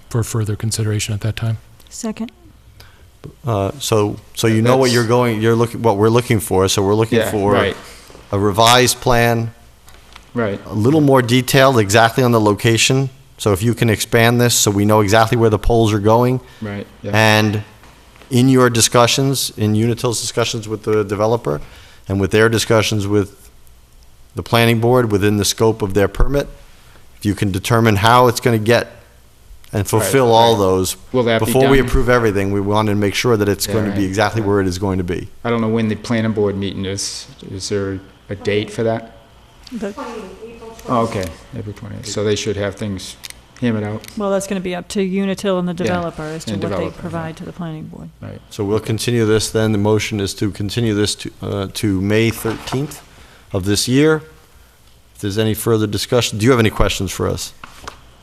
for further consideration at that time. Second? So you know what what we're looking for, so we're looking Yeah, for right, a revised plan, right. a little more detailed exactly on the location, so if you can expand this so we know exactly where the poles are going, Right, yeah, and in your discussions, in Unitil's discussions with the developer, and with their discussions with the planning board within the scope of their permit, if you can determine how it's going to get and fulfill Right, all right. those, Will that be before we done? approve everything, we want to make sure that it's Yeah, going to be right. exactly where it is going to be. I don't know when the planning board meeting is. Is there a date for that? Oh, okay, April 20th. So they should have things hammered out. Well, that's going to be up to Unitil and the developer as to and what they developer, provide right. to the planning board. Right. So we'll continue this then. The motion is to continue this to May 13th of this year. If there's any further discussion, do you have any questions for us?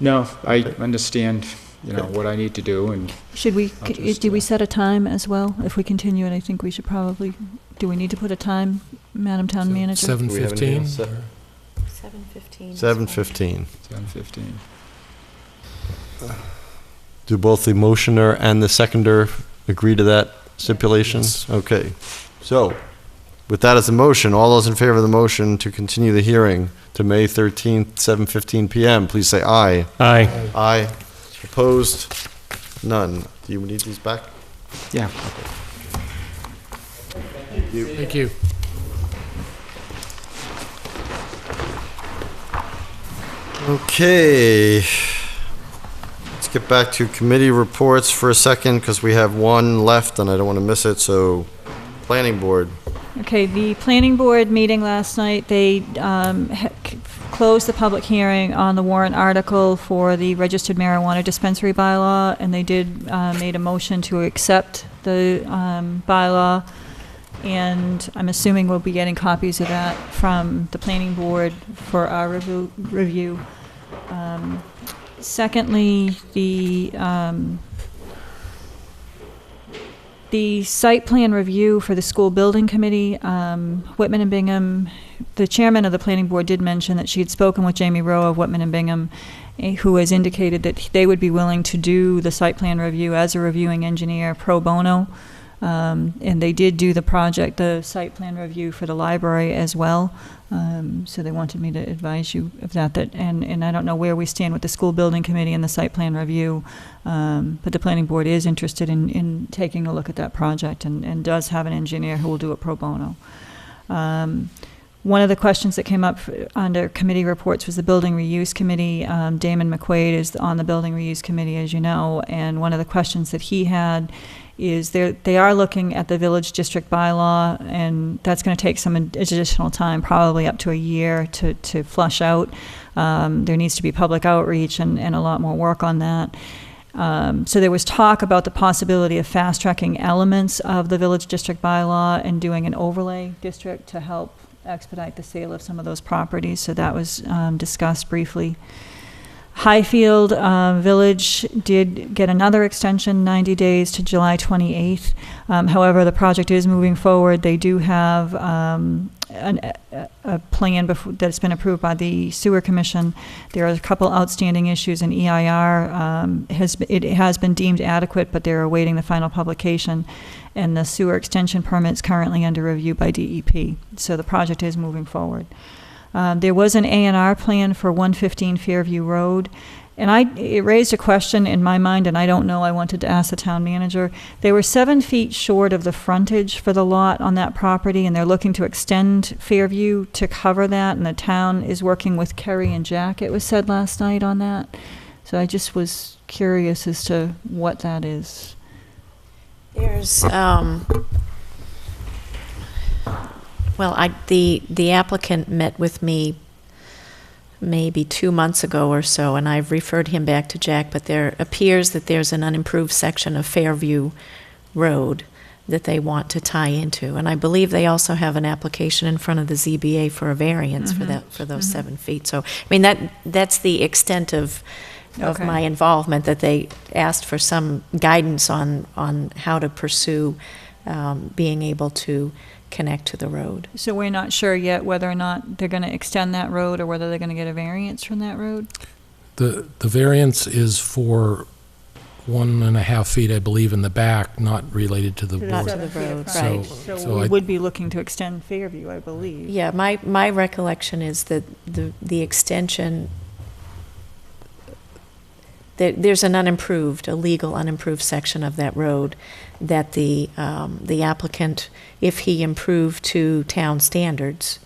No, I understand, Okay. what I need to do, and Should we, I'll just, do we set a time as well? If we continue it, I think we should probably, do we need to put a time, Madam Town Manager? 7:15? 7:15. 7:15. 7:15. Do both the motioner and the seconder agree to that stipulation? Yes. Okay. So, with that as a motion, all those in favor of the motion to continue the hearing to May 13th, 7:15 PM, please say aye. Aye. Aye. Opposed? None. Do you need these back? Yeah. Thank you. Okay. Let's get back to committee reports for a second, because we have one left and I don't want to miss it, so, planning board. Okay, the planning board meeting last night, they closed the public hearing on the warrant article for the registered marijuana dispensary bylaw, and they did made a motion to accept the bylaw, and I'm assuming we'll be getting copies of that from the planning board for our review. Secondly, the site plan review for the school building committee, Whitman and Bingham, the chairman of the planning board did mention that she had spoken with Jamie Rowe of Whitman and Bingham, who has indicated that they would be willing to do the site plan review as a reviewing engineer pro bono. And they did do the site plan review for the library as well. So they wanted me to advise you of that. And I don't know where we stand with the school building committee and the site plan review, but the planning board is interested in taking a look at that project and does have an engineer who will do it pro bono. One of the questions that came up under committee reports was the Building Reuse Committee. Damon McQuaid is on the Building Reuse Committee, as you know, and one of the questions that he had is they are looking at the village district bylaw, and that's going to take some additional time, probably up to a year to flush out. There needs to be public outreach and a lot more work on that. So there was talk about the possibility of fast-tracking elements of the village district bylaw and doing an overlay district to help expedite the sale of some of those properties. So that was discussed briefly. Highfield Village did get another extension, 90 days to July 28th. However, the project is moving forward. They do have a plan that's been approved by the Sewer Commission. There are a couple outstanding issues in EIR. It has been deemed adequate, but they're awaiting the final publication. And the sewer extension permit is currently under review by DEP. So the project is moving forward. There was an A&R plan for 115 Fairview Road, and it raised a question in my mind, and I don't know, I wanted to ask the town manager. They were 7 feet short of the frontage for the lot on that property, and they're looking to extend Fairview to cover that, and the town is working with Kerry and Jack, it was said last night on that. So I just was curious as to what that is. There's, well, the applicant met with me maybe 2 months ago or so, and I've referred him back to Jack, but there appears that there's an unimproved section of Fairview Road that they want to tie into. And I believe they also have an application in front of the ZBA for a variance for those 7 feet. So, I mean, that's the extent of Okay. my involvement, that they asked for some guidance on how to pursue being able to connect to the road. So we're not sure yet whether or not they're going to extend that road or whether they're going to get a variance from that road? The variance is for 1.5 feet, I believe, in the back, not related to the Not road. to the road, So- right. So I- we would be looking to extend Fairview, I believe. Yeah, my recollection is that the extension, there's an a legal unimproved section of that road that the applicant, if he improved to town standards,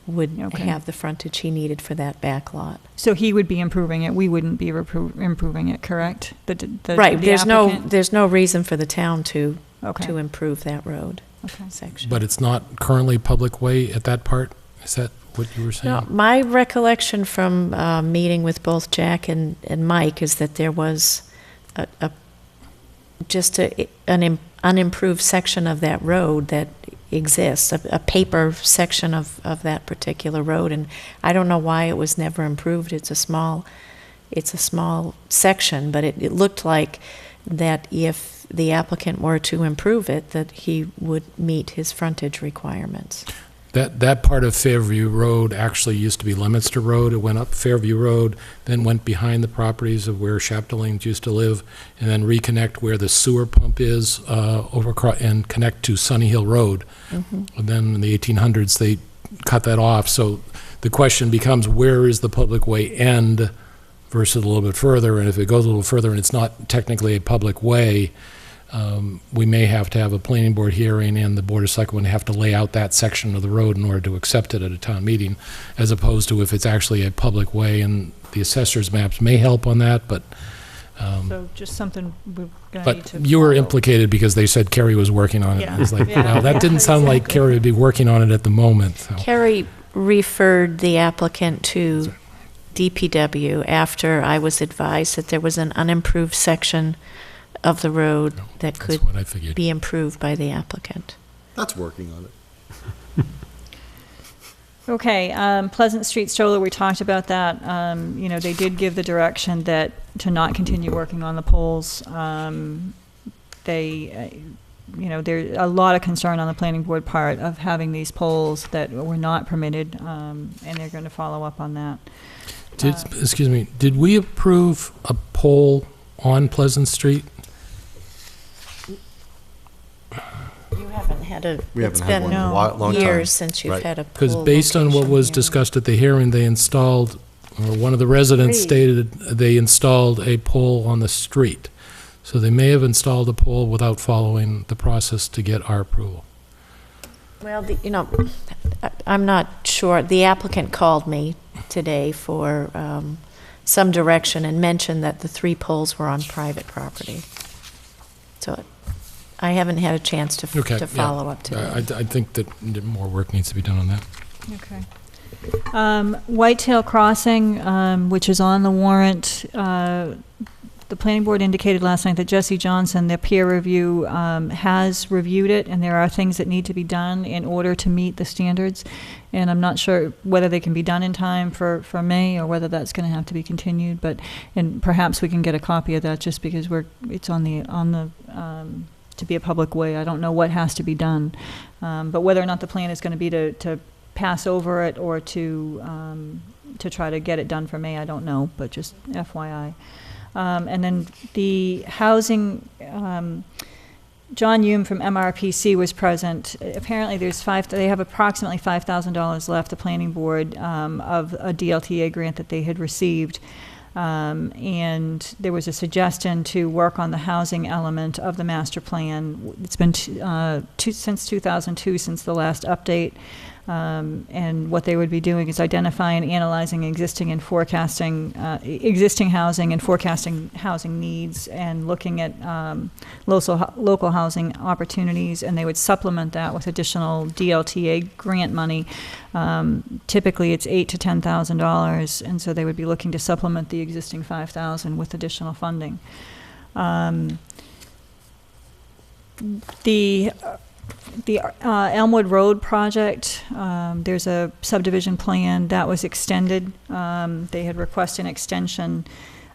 would Okay. have the frontage he needed for that back lot. So he would be improving it, we wouldn't be improving it, correct? Right, the there's applicant? no reason for the town to Okay. improve that road Okay. section. But it's not currently public way at that part? Is that what you were saying? No, my recollection from meeting with both Jack and Mike is that there was just an unimproved section of that road that exists, a paper section of that particular road, and I don't know why it was never improved. It's a small section, but it looked like that if the applicant were to improve it, that he would meet his frontage requirements. That part of Fairview Road actually used to be Leominster Road. It went up Fairview Road, then went behind the properties of where Chapdelaines used to live, and then reconnect where the sewer pump is and connect to Sunny Hill Road. And then in the 1800s, they cut that off. So the question becomes, where is the public way end versus a little bit further? And if it goes a little further and it's not technically a public way, we may have to have a planning board hearing, and the Board of Selectmen have to lay out that section of the road in order to accept it at a town meeting, as opposed to if it's actually a public way, and the assessor's maps may help on that, but So just something we're going to need to but you were follow. implicated because they said Kerry was working on it. Yeah. It was like, Yeah. well, that didn't sound like Exactly. Kerry would be working on it at the moment. So. Kerry referred the applicant to DPW after I was advised that there was an unimproved section of the road that That's could what I figured. be improved by the applicant. That's working on it. Okay, Pleasant Street Solar, we talked about that. They did give the direction that to not continue working on the poles. There's a lot of concern on the planning board part of having these poles that were not permitted, and they're going to follow up on that. Excuse me, did we approve a pole on Pleasant Street? You haven't had a, We it's haven't had been one in a long time. years since you've Right. had a Because pool based on what location was here. discussed at the hearing, they installed, or one of the residents Agreed. stated they installed a pole on the street. So they may have installed a pole without following the process to get our approval. Well, I'm not sure. The applicant called me today for some direction and mentioned that the 3 poles were on private property. So I haven't had a chance to Okay, to yeah. follow up to that. I think that more work needs to be done on that. Okay. Whitetail Crossing, which is on the warrant, the planning board indicated last night that Jesse Johnson, their peer review, has reviewed it, and there are things that need to be done in order to meet the standards. And I'm not sure whether they can be done in time for May, or whether that's going to have to be continued. And perhaps we can get a copy of that, just because it's on the to be a public way. I don't know what has to be done, but whether or not the plan is going to be to pass over it or to try to get it done for May, I don't know. But just FYI. And then the housing, John Hume from MRPC was present. Apparently they have approximately $5,000 left, the planning board, of a DLTA grant that they had received. And there was a suggestion to work on the housing element of the master plan. It's been since 2002, since the last update. And what they would be doing is identifying, analyzing existing and forecasting existing housing and forecasting housing needs, and looking at local housing opportunities, and they would supplement that with additional DLTA grant money. Typically, it's $8,000 to $10,000, and so they would be looking to supplement the existing $5,000 with additional funding. The Elmwood Road project, there's a subdivision plan that was extended. They had requested an extension,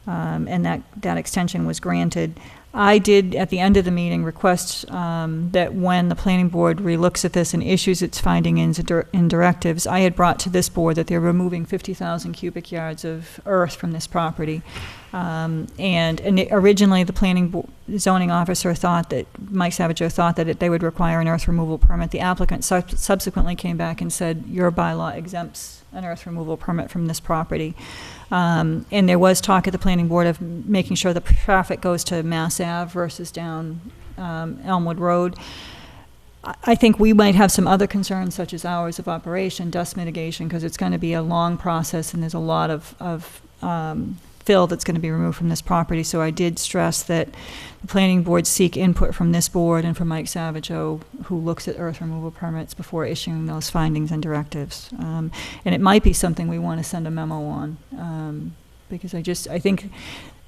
and that extension was granted. I did, at the end of the meeting, request that when the planning board relooks at this and issues its findings and directives, I had brought to this board that they're removing 50,000 cubic yards of earth from this property. And originally, the zoning officer thought that, Mike Savageau thought that they would require an earth removal permit. The applicant subsequently came back and said, your bylaw exempts an earth removal permit from this property. And there was talk at the planning board of making sure the traffic goes to Mass Ave versus down Elmwood Road. I think we might have some other concerns, such as hours of operation, dust mitigation, because it's going to be a long process, and there's a lot of fill that's going to be removed from this property. So I did stress that the planning board seek input from this board and from Mike Savageau, who looks at earth removal permits before issuing those findings and directives. And it might be something we want to send a memo on, because I think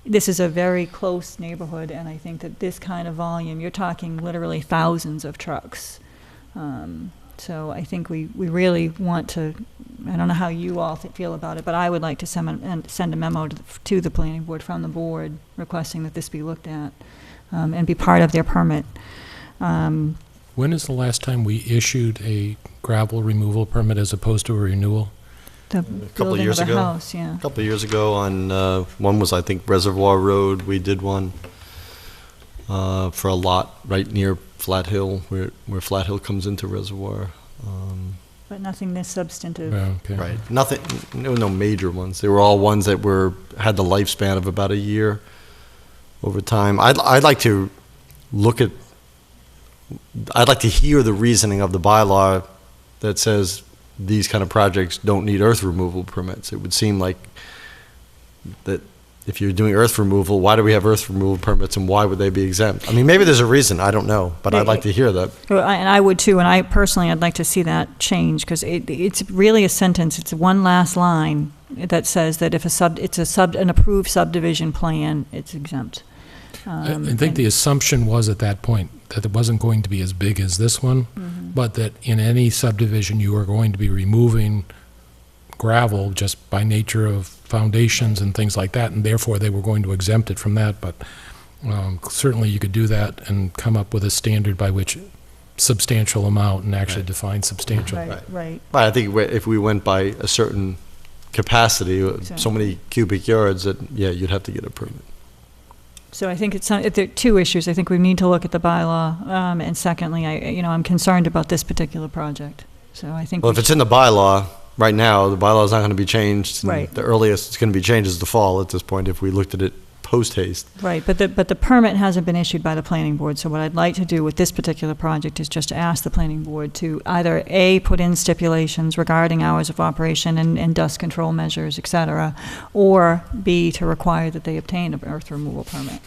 this is a very close neighborhood, and I think that this kind of volume, you're talking literally thousands of trucks. So I think we really want to, I don't know how you all feel about it, but I would like to send a memo to the planning board from the board requesting that this be looked at and be part of their permit. When is the last time we issued a gravel removal permit as opposed to a renewal? The couple of building years of a ago. house, yeah. A couple of years ago on, one was, I think, Reservoir Road, we did one for a lot right near Flat Hill, where Flat Hill comes into Reservoir. But nothing this substantive. Yeah, okay. Right, nothing, no major ones. They were all ones that had the lifespan of about a year over time. I'd like to hear the reasoning of the bylaw that says these kind of projects don't need earth removal permits. It would seem like that if you're doing earth removal, why do we have earth removal permits, and why would they be exempt? I mean, maybe there's a reason, I don't know, but I'd like to hear that. And I would too, and I personally, I'd like to see that change, because it's really a sentence, it's one last line that says that if an approved subdivision plan, it's exempt. I think the assumption was at that point that it wasn't going to be as big as this one, but that in any subdivision you are going to be removing gravel just by nature of foundations and things like that, and therefore they were going to exempt it from that. But certainly you could do that and come up with a standard by which substantial amount, and actually define substantial. Right. But I think if we went by a certain capacity, so many cubic yards, that, yeah, you'd have to get a permit. So I think there are two issues. I think we need to look at the bylaw, and secondly, I'm concerned about this particular project. So I think. Well, if it's in the bylaw, right now, the bylaw's not going to be changed. And Right. the earliest it's going to be changed is the fall at this point, if we looked at it post-haste. Right, but the permit hasn't been issued by the planning board, so what I'd like to do with this particular project is just to ask the planning board to either, A, put in stipulations regarding hours of operation and dust control measures, et cetera, or B, to require that they obtain an earth removal permit.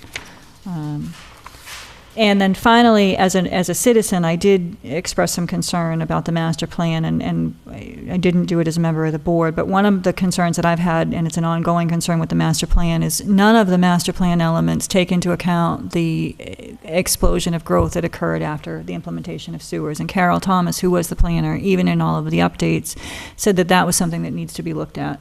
And then finally, as a citizen, I did express some concern about the master plan, and I didn't do it as a member of the board, but one of the concerns that I've had, and it's an ongoing concern with the master plan, is none of the master plan elements take into account the explosion of growth that occurred after the implementation of sewers. And Carol Thomas, who was the planner, even in all of the updates, said that that was something that needs to be looked at.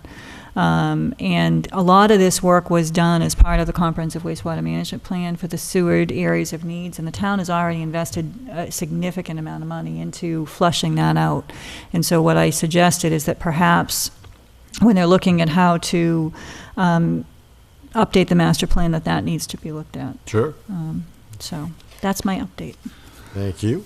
And a lot of this work was done as part of the comprehensive wastewater management plan for the sewered areas of needs, and the town has already invested a significant amount of money into flushing that out. And so what I suggested is that perhaps when they're looking at how to update the master plan, that needs to be looked at. Sure. So that's my update. Thank you.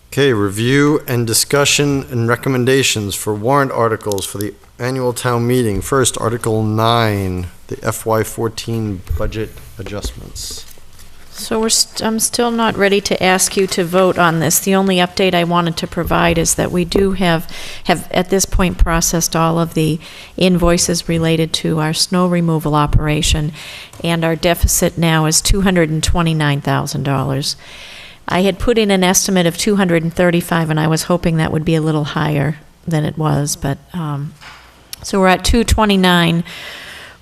Okay, review and discussion and recommendations for warrant articles for the annual town meeting. First, Article 9, the FY14 budget adjustments. So I'm still not ready to ask you to vote on this. The only update I wanted to provide is that we do have at this point processed all of the invoices related to our snow removal operation, and our deficit now is $229,000. I had put in an estimate of 235, and I was hoping that would be a little higher than it was, but so we're at 229,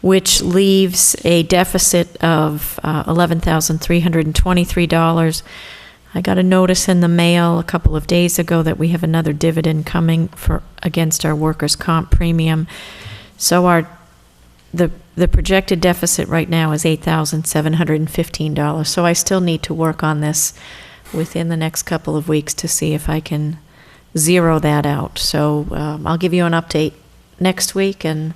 which leaves a deficit of $11,323. I got a notice in the mail a couple of days ago that we have another dividend coming against our workers' comp premium. So the projected deficit right now is $8,715. So I still need to work on this within the next couple of weeks to see if I can zero that out. So I'll give you an update next week and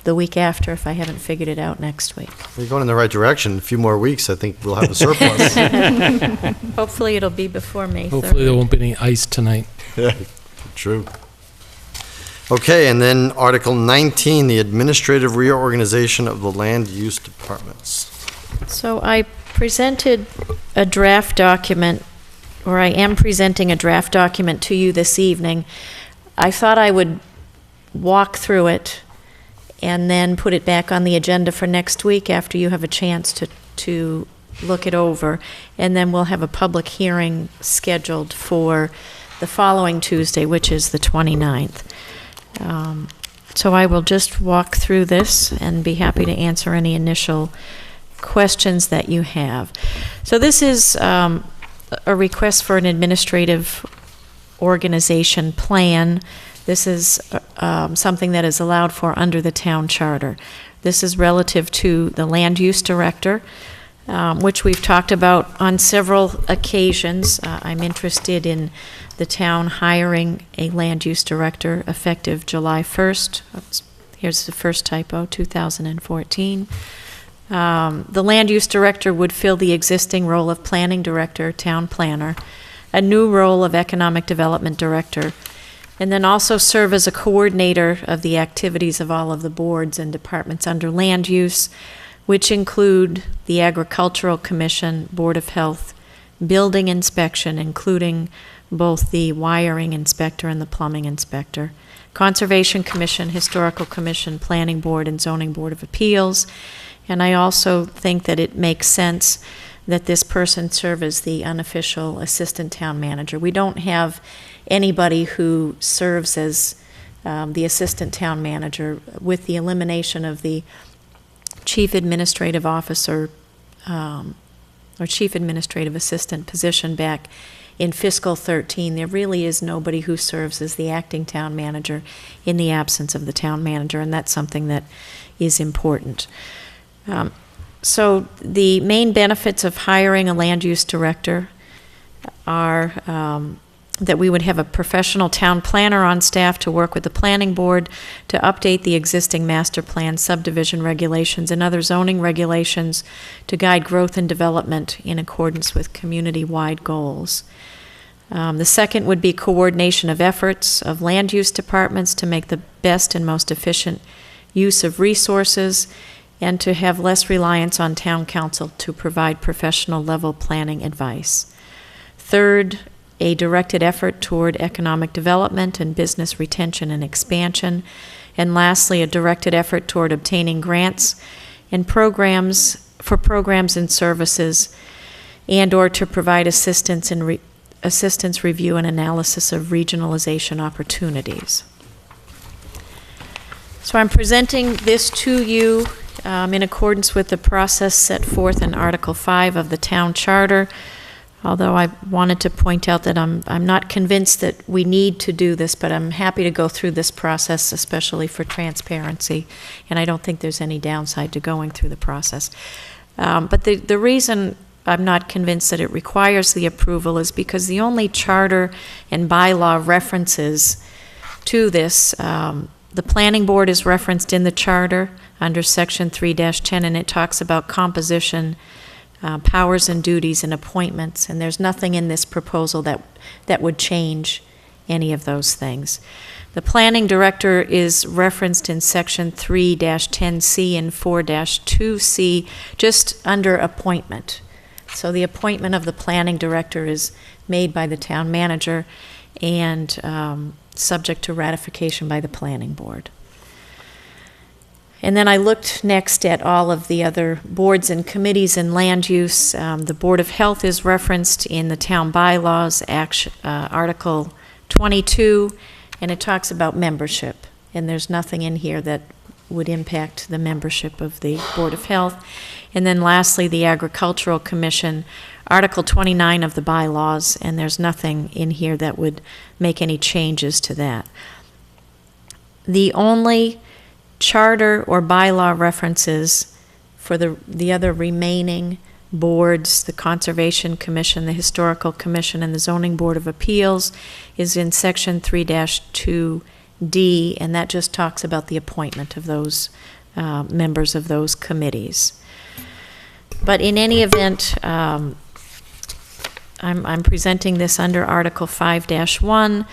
the week after if I haven't figured it out next week. You're going in the right direction. A few more weeks, I think we'll have a surplus. Hopefully it'll be before May 3rd. Hopefully there won't be any ice tonight. Yeah, true. Okay, and then Article 19, the administrative reorganization of the land use departments. So I presented a draft document, or I am presenting a draft document to you this evening. I thought I would walk through it and then put it back on the agenda for next week after you have a chance to look it over. And then we'll have a public hearing scheduled for the following Tuesday, which is the 29th. So I will just walk through this and be happy to answer any initial questions that you have. So this is a request for an administrative organization plan. This is something that is allowed for under the town charter. This is relative to the land use director, which we've talked about on several occasions. I'm interested in the town hiring a land use director effective July 1st. Here's the first typo, 2014. The land use director would fill the existing role of planning director, town planner, a new role of economic development director, and then also serve as a coordinator of the activities of all of the boards and departments under land use, which include the Agricultural Commission, Board of Health, Building Inspection, including both the wiring inspector and the plumbing inspector, Conservation Commission, Historical Commission, Planning Board, and Zoning Board of Appeals. And I also think that it makes sense that this person serve as the unofficial assistant town manager. We don't have anybody who serves as the assistant town manager, with the elimination of the chief administrative officer or chief administrative assistant position back in fiscal 13. There really is nobody who serves as the acting town manager in the absence of the town manager, and that's something that is important. So the main benefits of hiring a land use director are that we would have a professional town planner on staff to work with the planning board to update the existing master plan, subdivision regulations, and other zoning regulations to guide growth and development in accordance with community-wide goals. The second would be coordination of efforts of land use departments to make the best and most efficient use of resources and to have less reliance on town council to provide professional level planning advice. Third, a directed effort toward economic development and business retention and expansion. And lastly, a directed effort toward obtaining grants and programs and services and/or to provide assistance review and analysis of regionalization opportunities. So I'm presenting this to you in accordance with the process set forth in Article 5 of the Town Charter, although I wanted to point out that I'm not convinced that we need to do this, but I'm happy to go through this process, especially for transparency, and I don't think there's any downside to going through the process. But the reason I'm not convinced that it requires the approval is because the only charter and bylaw references to this, the planning board is referenced in the charter under section 3-10, and it talks about composition, powers and duties and appointments, and there's nothing in this proposal that would change any of those things. The planning director is referenced in section 3-10C and 4-2C just under appointment. So the appointment of the planning director is made by the town manager and subject to ratification by the planning board. And then I looked next at all of the other boards and committees and land use. The Board of Health is referenced in the town bylaws, Article 22, and it talks about membership. And there's nothing in here that would impact the membership of the Board of Health. And then lastly, the Agricultural Commission, Article 29 of the bylaws, and there's nothing in here that would make any changes to that. The only charter or bylaw references for the other remaining boards, the Conservation Commission, the Historical Commission, and the Zoning Board of Appeals, is in section 3-2D, and that just talks about the appointment of those members of those committees. But in any event, I'm presenting this under Article 5-1,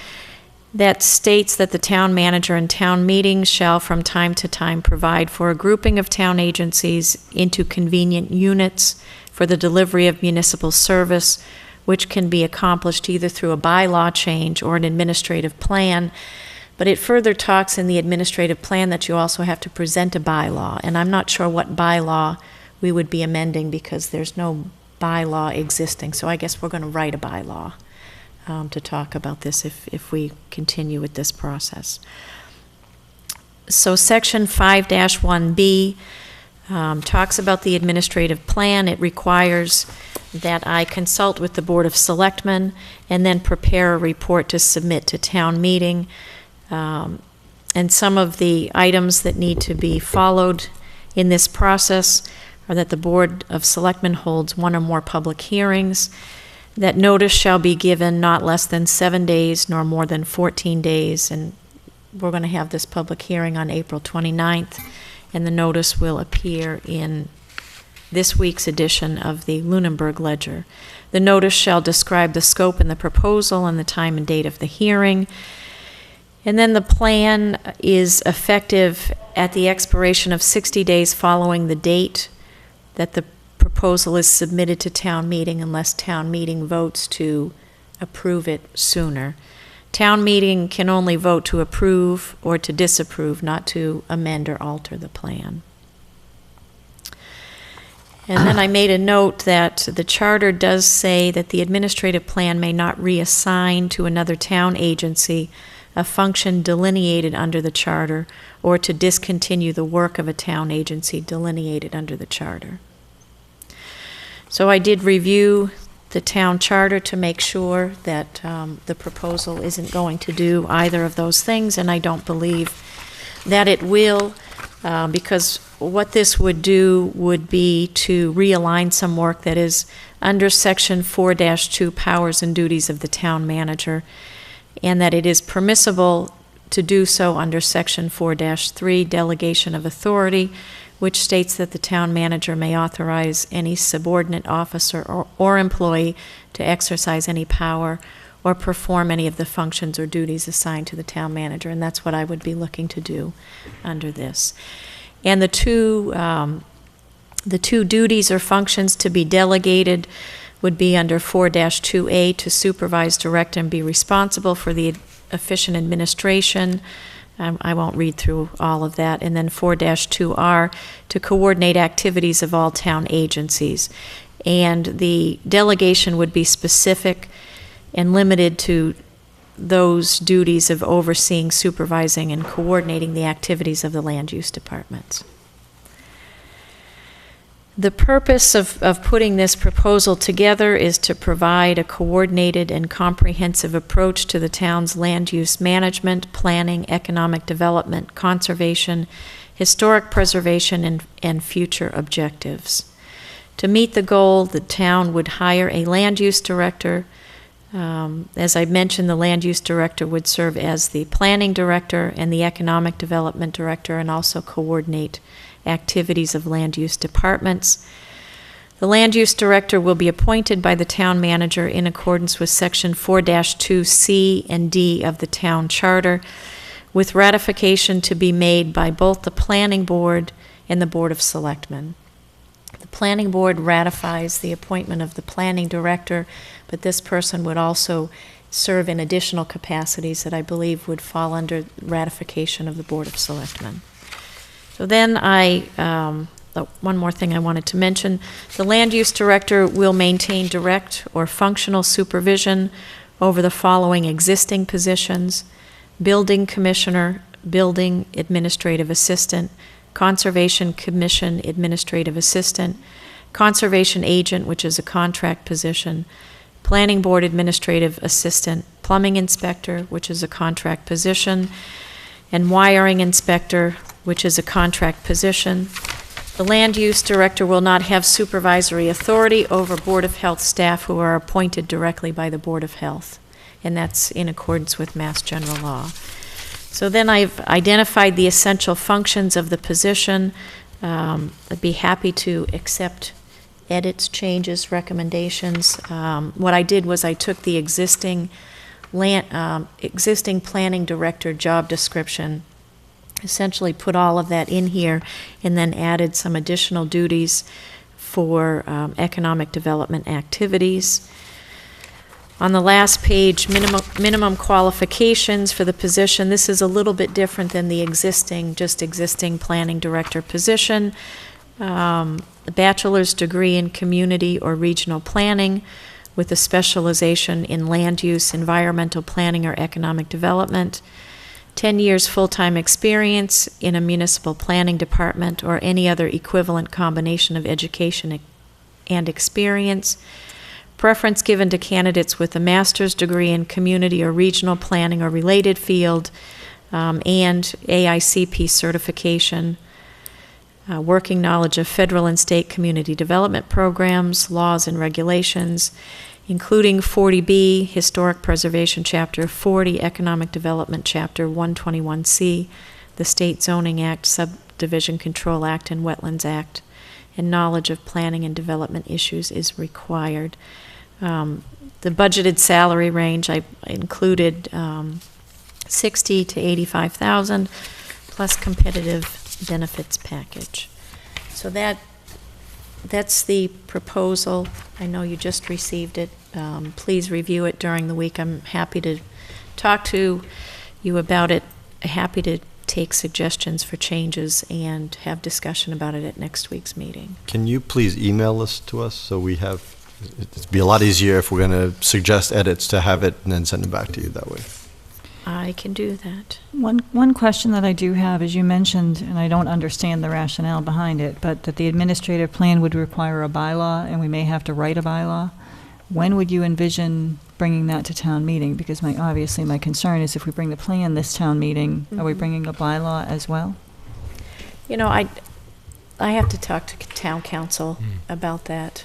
that states that the town manager and town meetings shall from time to time provide for a grouping of town agencies into convenient units for the delivery of municipal service, which can be accomplished either through a bylaw change or an administrative plan. But it further talks in the administrative plan that you also have to present a bylaw, and I'm not sure what bylaw we would be amending because there's no bylaw existing, so I guess we're going to write a bylaw to talk about this if we continue with this process. So section 5-1B talks about the administrative plan. It requires that I consult with the Board of Selectmen and then prepare a report to submit to town meeting. And some of the items that need to be followed in this process are that the Board of Selectmen holds one or more public hearings, that notice shall be given not less than 7 days nor more than 14 days, and we're going to have this public hearing on April 29th, and the notice will appear in this week's edition of the Lunenburg Ledger. The notice shall describe the scope and the proposal and the time and date of the hearing, and then the plan is effective at the expiration of 60 days following the date that the proposal is submitted to town meeting unless town meeting votes to approve it sooner. Town meeting can only vote to approve or to disapprove, not to amend or alter the plan. And then I made a note that the charter does say that the administrative plan may not reassign to another town agency a function delineated under the charter or to discontinue the work of a town agency delineated under the charter. So I did review the town charter to make sure that the proposal isn't going to do either of those things, and I don't believe that it will. because what this would do would be to realign some work that is under Section 4-2 powers and duties of the town manager, and that it is permissible to do so under Section 4-3 delegation of authority, which states that the town manager may authorize any subordinate officer or employee to exercise any power or perform any of the functions or duties assigned to the town manager, and that's what I would be looking to do under this. And the two duties or functions to be delegated would be under 4-2A to supervise, direct, and be responsible for the efficient administration. I won't read through all of that. And then 4-2R to coordinate activities of all town agencies. And the delegation would be specific and limited to those duties of overseeing, supervising, and coordinating the activities of the land use departments. The purpose of putting this proposal together is to provide a coordinated and comprehensive approach to the town's land use management, planning, economic development, conservation, historic preservation, and future objectives. To meet the goal, the town would hire a land use director. As I mentioned, the land use director would serve as the planning director and the economic development director, and also coordinate activities of land use departments. The land use director will be appointed by the town manager in accordance with Section 4-2C and D of the town charter, with ratification to be made by both the planning board and the board of selectmen. The planning board ratifies the appointment of the planning director, but this person would also serve in additional capacities that I believe would fall under ratification of the board of selectmen. So then one more thing I wanted to mention. The land use director will maintain direct or functional supervision over the following existing positions: building commissioner, building administrative assistant, conservation commission administrative assistant, conservation agent, which is a contract position, planning board administrative assistant, plumbing inspector, which is a contract position, and wiring inspector, which is a contract position. The land use director will not have supervisory authority over Board of Health staff who are appointed directly by the Board of Health, and that's in accordance with Mass General Law. So then I've identified the essential functions of the position. I'd be happy to accept edits, changes, recommendations. What I did was I took the existing planning director job description, essentially put all of that in here, and then added some additional duties for economic development activities. On the last page, minimum qualifications for the position. This is a little bit different than the existing planning director position. A bachelor's degree in community or regional planning with a specialization in land use, environmental planning, or economic development. 10 years full-time experience in a municipal planning department or any other equivalent combination of education and experience. Preference given to candidates with a master's degree in community or regional planning or related field, and AICP certification. Working knowledge of federal and state community development programs, laws and regulations, including 40B, Historic Preservation Chapter 40, Economic Development Chapter 121C, the State Zoning Act, Subdivision Control Act, and Wetlands Act, and knowledge of planning and development issues is required. The budgeted salary range, I included $60,000 to $85,000 plus competitive benefits package. So that's the proposal. I know you just received it. Please review it during the week. I'm happy to talk to you about it. Happy to take suggestions for changes and have discussion about it at next week's meeting. Can you please email this to us so we have, it'd be a lot easier if we're going to suggest edits to have it and then send it back to you that way. I can do that. One question that I do have is, you mentioned, and I don't understand the rationale behind it, but that the administrative plan would require a bylaw and we may have to write a bylaw. When would you envision bringing that to town meeting? Because obviously my concern is if we bring the plan this town meeting, are we bringing a bylaw as well? You know, I have to talk to town council about that.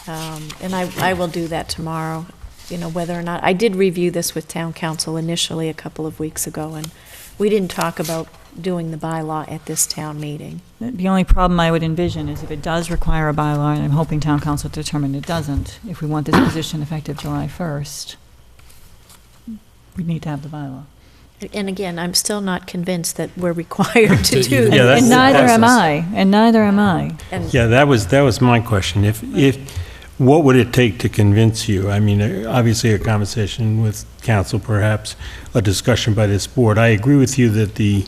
And I will do that tomorrow, you know, whether or not, I did review this with town council initially a couple of weeks ago, and we didn't talk about doing the bylaw at this town meeting. The only problem I would envision is if it does require a bylaw, and I'm hoping town council determined it doesn't, if we want this position effective July 1st, we need to have the bylaw. And again, I'm still not convinced that we're required to do Yeah, that. that's And the neither am process. I, and neither am I. And Yeah, that was my question. What would it take to convince you? I mean, obviously a conversation with council, perhaps a discussion by this board. I agree with you that the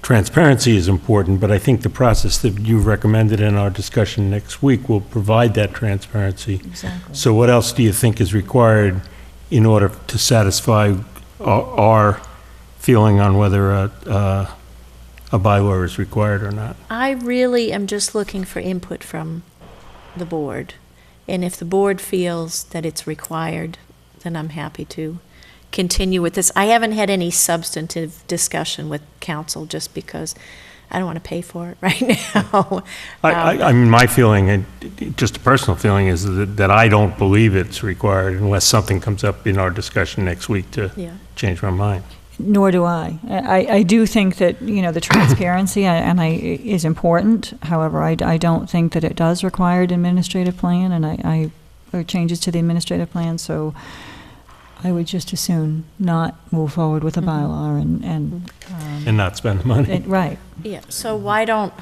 transparency is important, but I think the process that you've recommended in our discussion next week will provide that transparency. Exactly. So what else do you think is required in order to satisfy our feeling on whether a bylaw is required or not? I really am just looking for input from the board. And if the board feels that it's required, then I'm happy to continue with this. I haven't had any substantive discussion with council just because I don't want to pay for it right now. I mean, my feeling, and just a personal feeling, is that I don't believe it's required unless something comes up in our discussion next week to Yeah. change my mind. Nor do I. I do think that, you know, the transparency is important. However, I don't think that it does require an administrative plan, and or changes to the administrative plan, so I would just as soon not move forward with a bylaw And not spend the money. right. Yeah, so why don't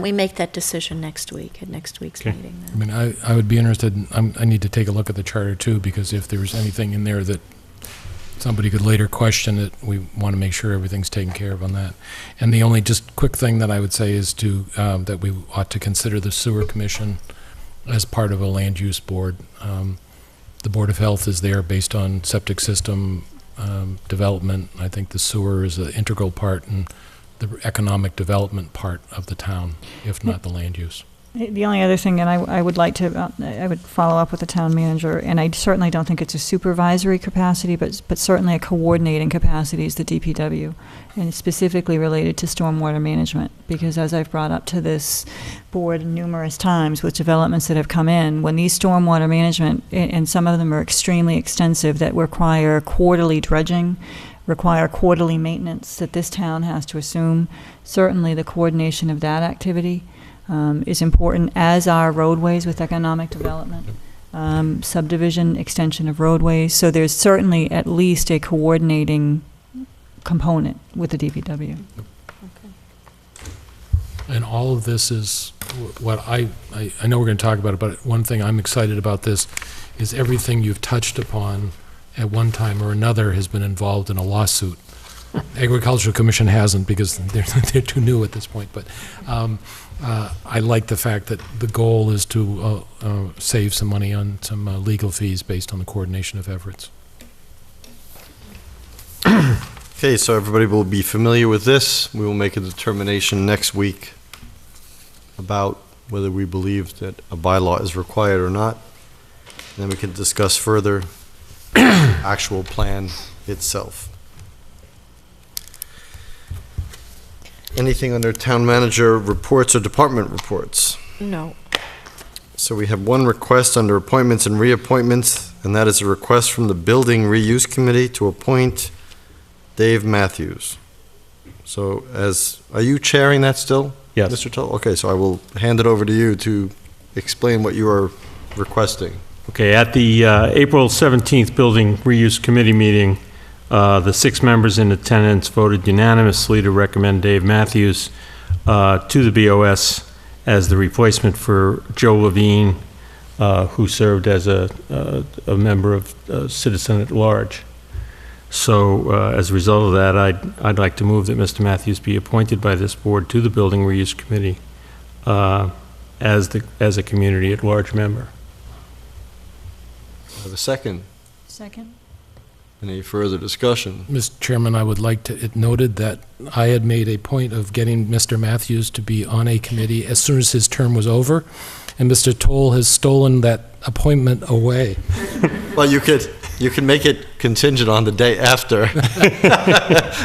we make that decision next week, at next week's Okay. meeting I then? mean, I would be interested, I need to take a look at the charter too, because if there's anything in there that somebody could later question it, we want to make sure everything's taken care of on that. And the only just quick thing that I would say is that we ought to consider the sewer commission as part of a land use board. The Board of Health is there based on septic system development. I think the sewer is an integral part in the economic development part of the town, if not the land use. The only other thing, and I would like to, I would follow up with the town manager, and I certainly don't think it's a supervisory capacity, but certainly a coordinating capacity is the DPW, and it's specifically related to stormwater management, because as I've brought up to this board numerous times with developments that have come in, when these stormwater management, and some of them are extremely extensive, that require quarterly dredging, require quarterly maintenance that this town has to assume, certainly the coordination of that activity is important, as are roadways with economic development, subdivision, extension of roadways. So there's certainly at least a coordinating component with the DPW. And all of this is what I know we're going to talk about it, but one thing I'm excited about this is everything you've touched upon at one time or another has been involved in a lawsuit. Agricultural Commission hasn't, because they're too new at this point, but I like the fact that the goal is to save some money on some legal fees based on the coordination of efforts. Okay, so everybody will be familiar with this. We will make a determination next week about whether we believe that a bylaw is required or not. Then we can discuss further actual plan itself. Anything under town manager reports or department reports? No. So we have one request under appointments and reappointments, and that is a request from the Building Reuse Committee to appoint Dave Matthews. So are you chairing that still? Yes. Mr. Tull? Okay, so I will hand it over to you to explain what you are requesting. Okay, at the April 17th Building Reuse Committee meeting, the 6 members in attendance voted unanimously to recommend Dave Matthews to the BOS as the replacement for Joe Levine, who served as a member of Citizen at Large. So as a result of that, I'd like to move that Mr. Matthews be appointed by this board to the Building Reuse Committee as a community at large member. Have a second. Second? Any further discussion? Mr. Chairman, I would like it noted that I had made a point of getting Mr. Matthews to be on a committee as soon as his term was over, and Mr. Toll has stolen that appointment away. Well, you could You can make it contingent on the day after.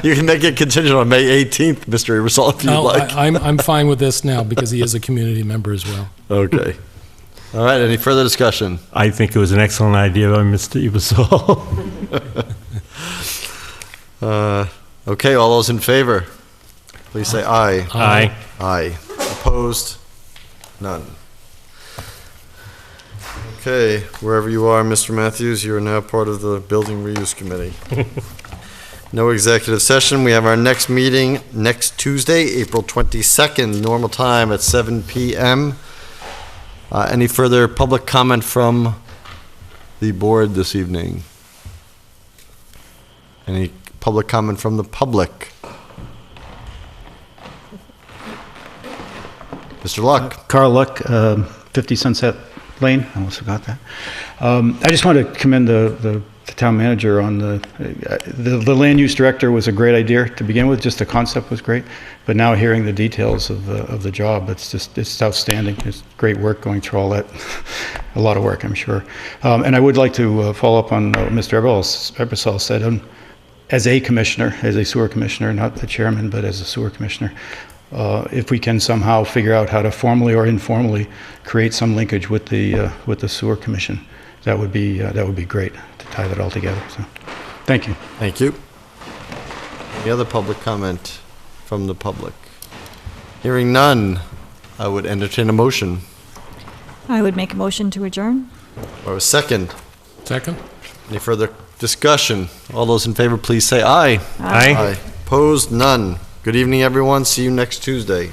You can make it contingent on May 18th, Mr. Ebersol, if you'd No, like. I'm fine with this now because he is a community member as well. Okay. All right, any further discussion? I think it was an excellent idea by Mr. Ebersol. Okay, all those in favor, please say aye. Aye. Aye. Opposed? None. Okay, wherever you are, Mr. Matthews, you are now part of the Building Reuse Committee. No executive session. We have our next meeting next Tuesday, April 22nd, normal time at 7 p.m. Any further public comment from the board this evening? Any public comment from the public? Mr. Luck. Carl Luck, 50 Sunset Lane, I almost forgot that. I just want to commend the town manager on the land use director was a great idea to begin with, just the concept was great, but now hearing the details of the job, it's outstanding. It's great work going through all that, a lot of work, I'm sure. And I would like to follow up on what Mr. Ebersol said, as a commissioner, as a sewer commissioner, not the chairman, but as a sewer commissioner, if we can somehow figure out how to formally or informally create some linkage with the sewer commission, that would be great to tie that all together. So, thank you. Thank you. Any other public comment from the public? Hearing none, I would entertain a motion. I would make a motion to adjourn. Or a second. Second? Any further discussion? All those in favor, please say aye. Aye. Opposed? None. Good evening, everyone. See you next Tuesday.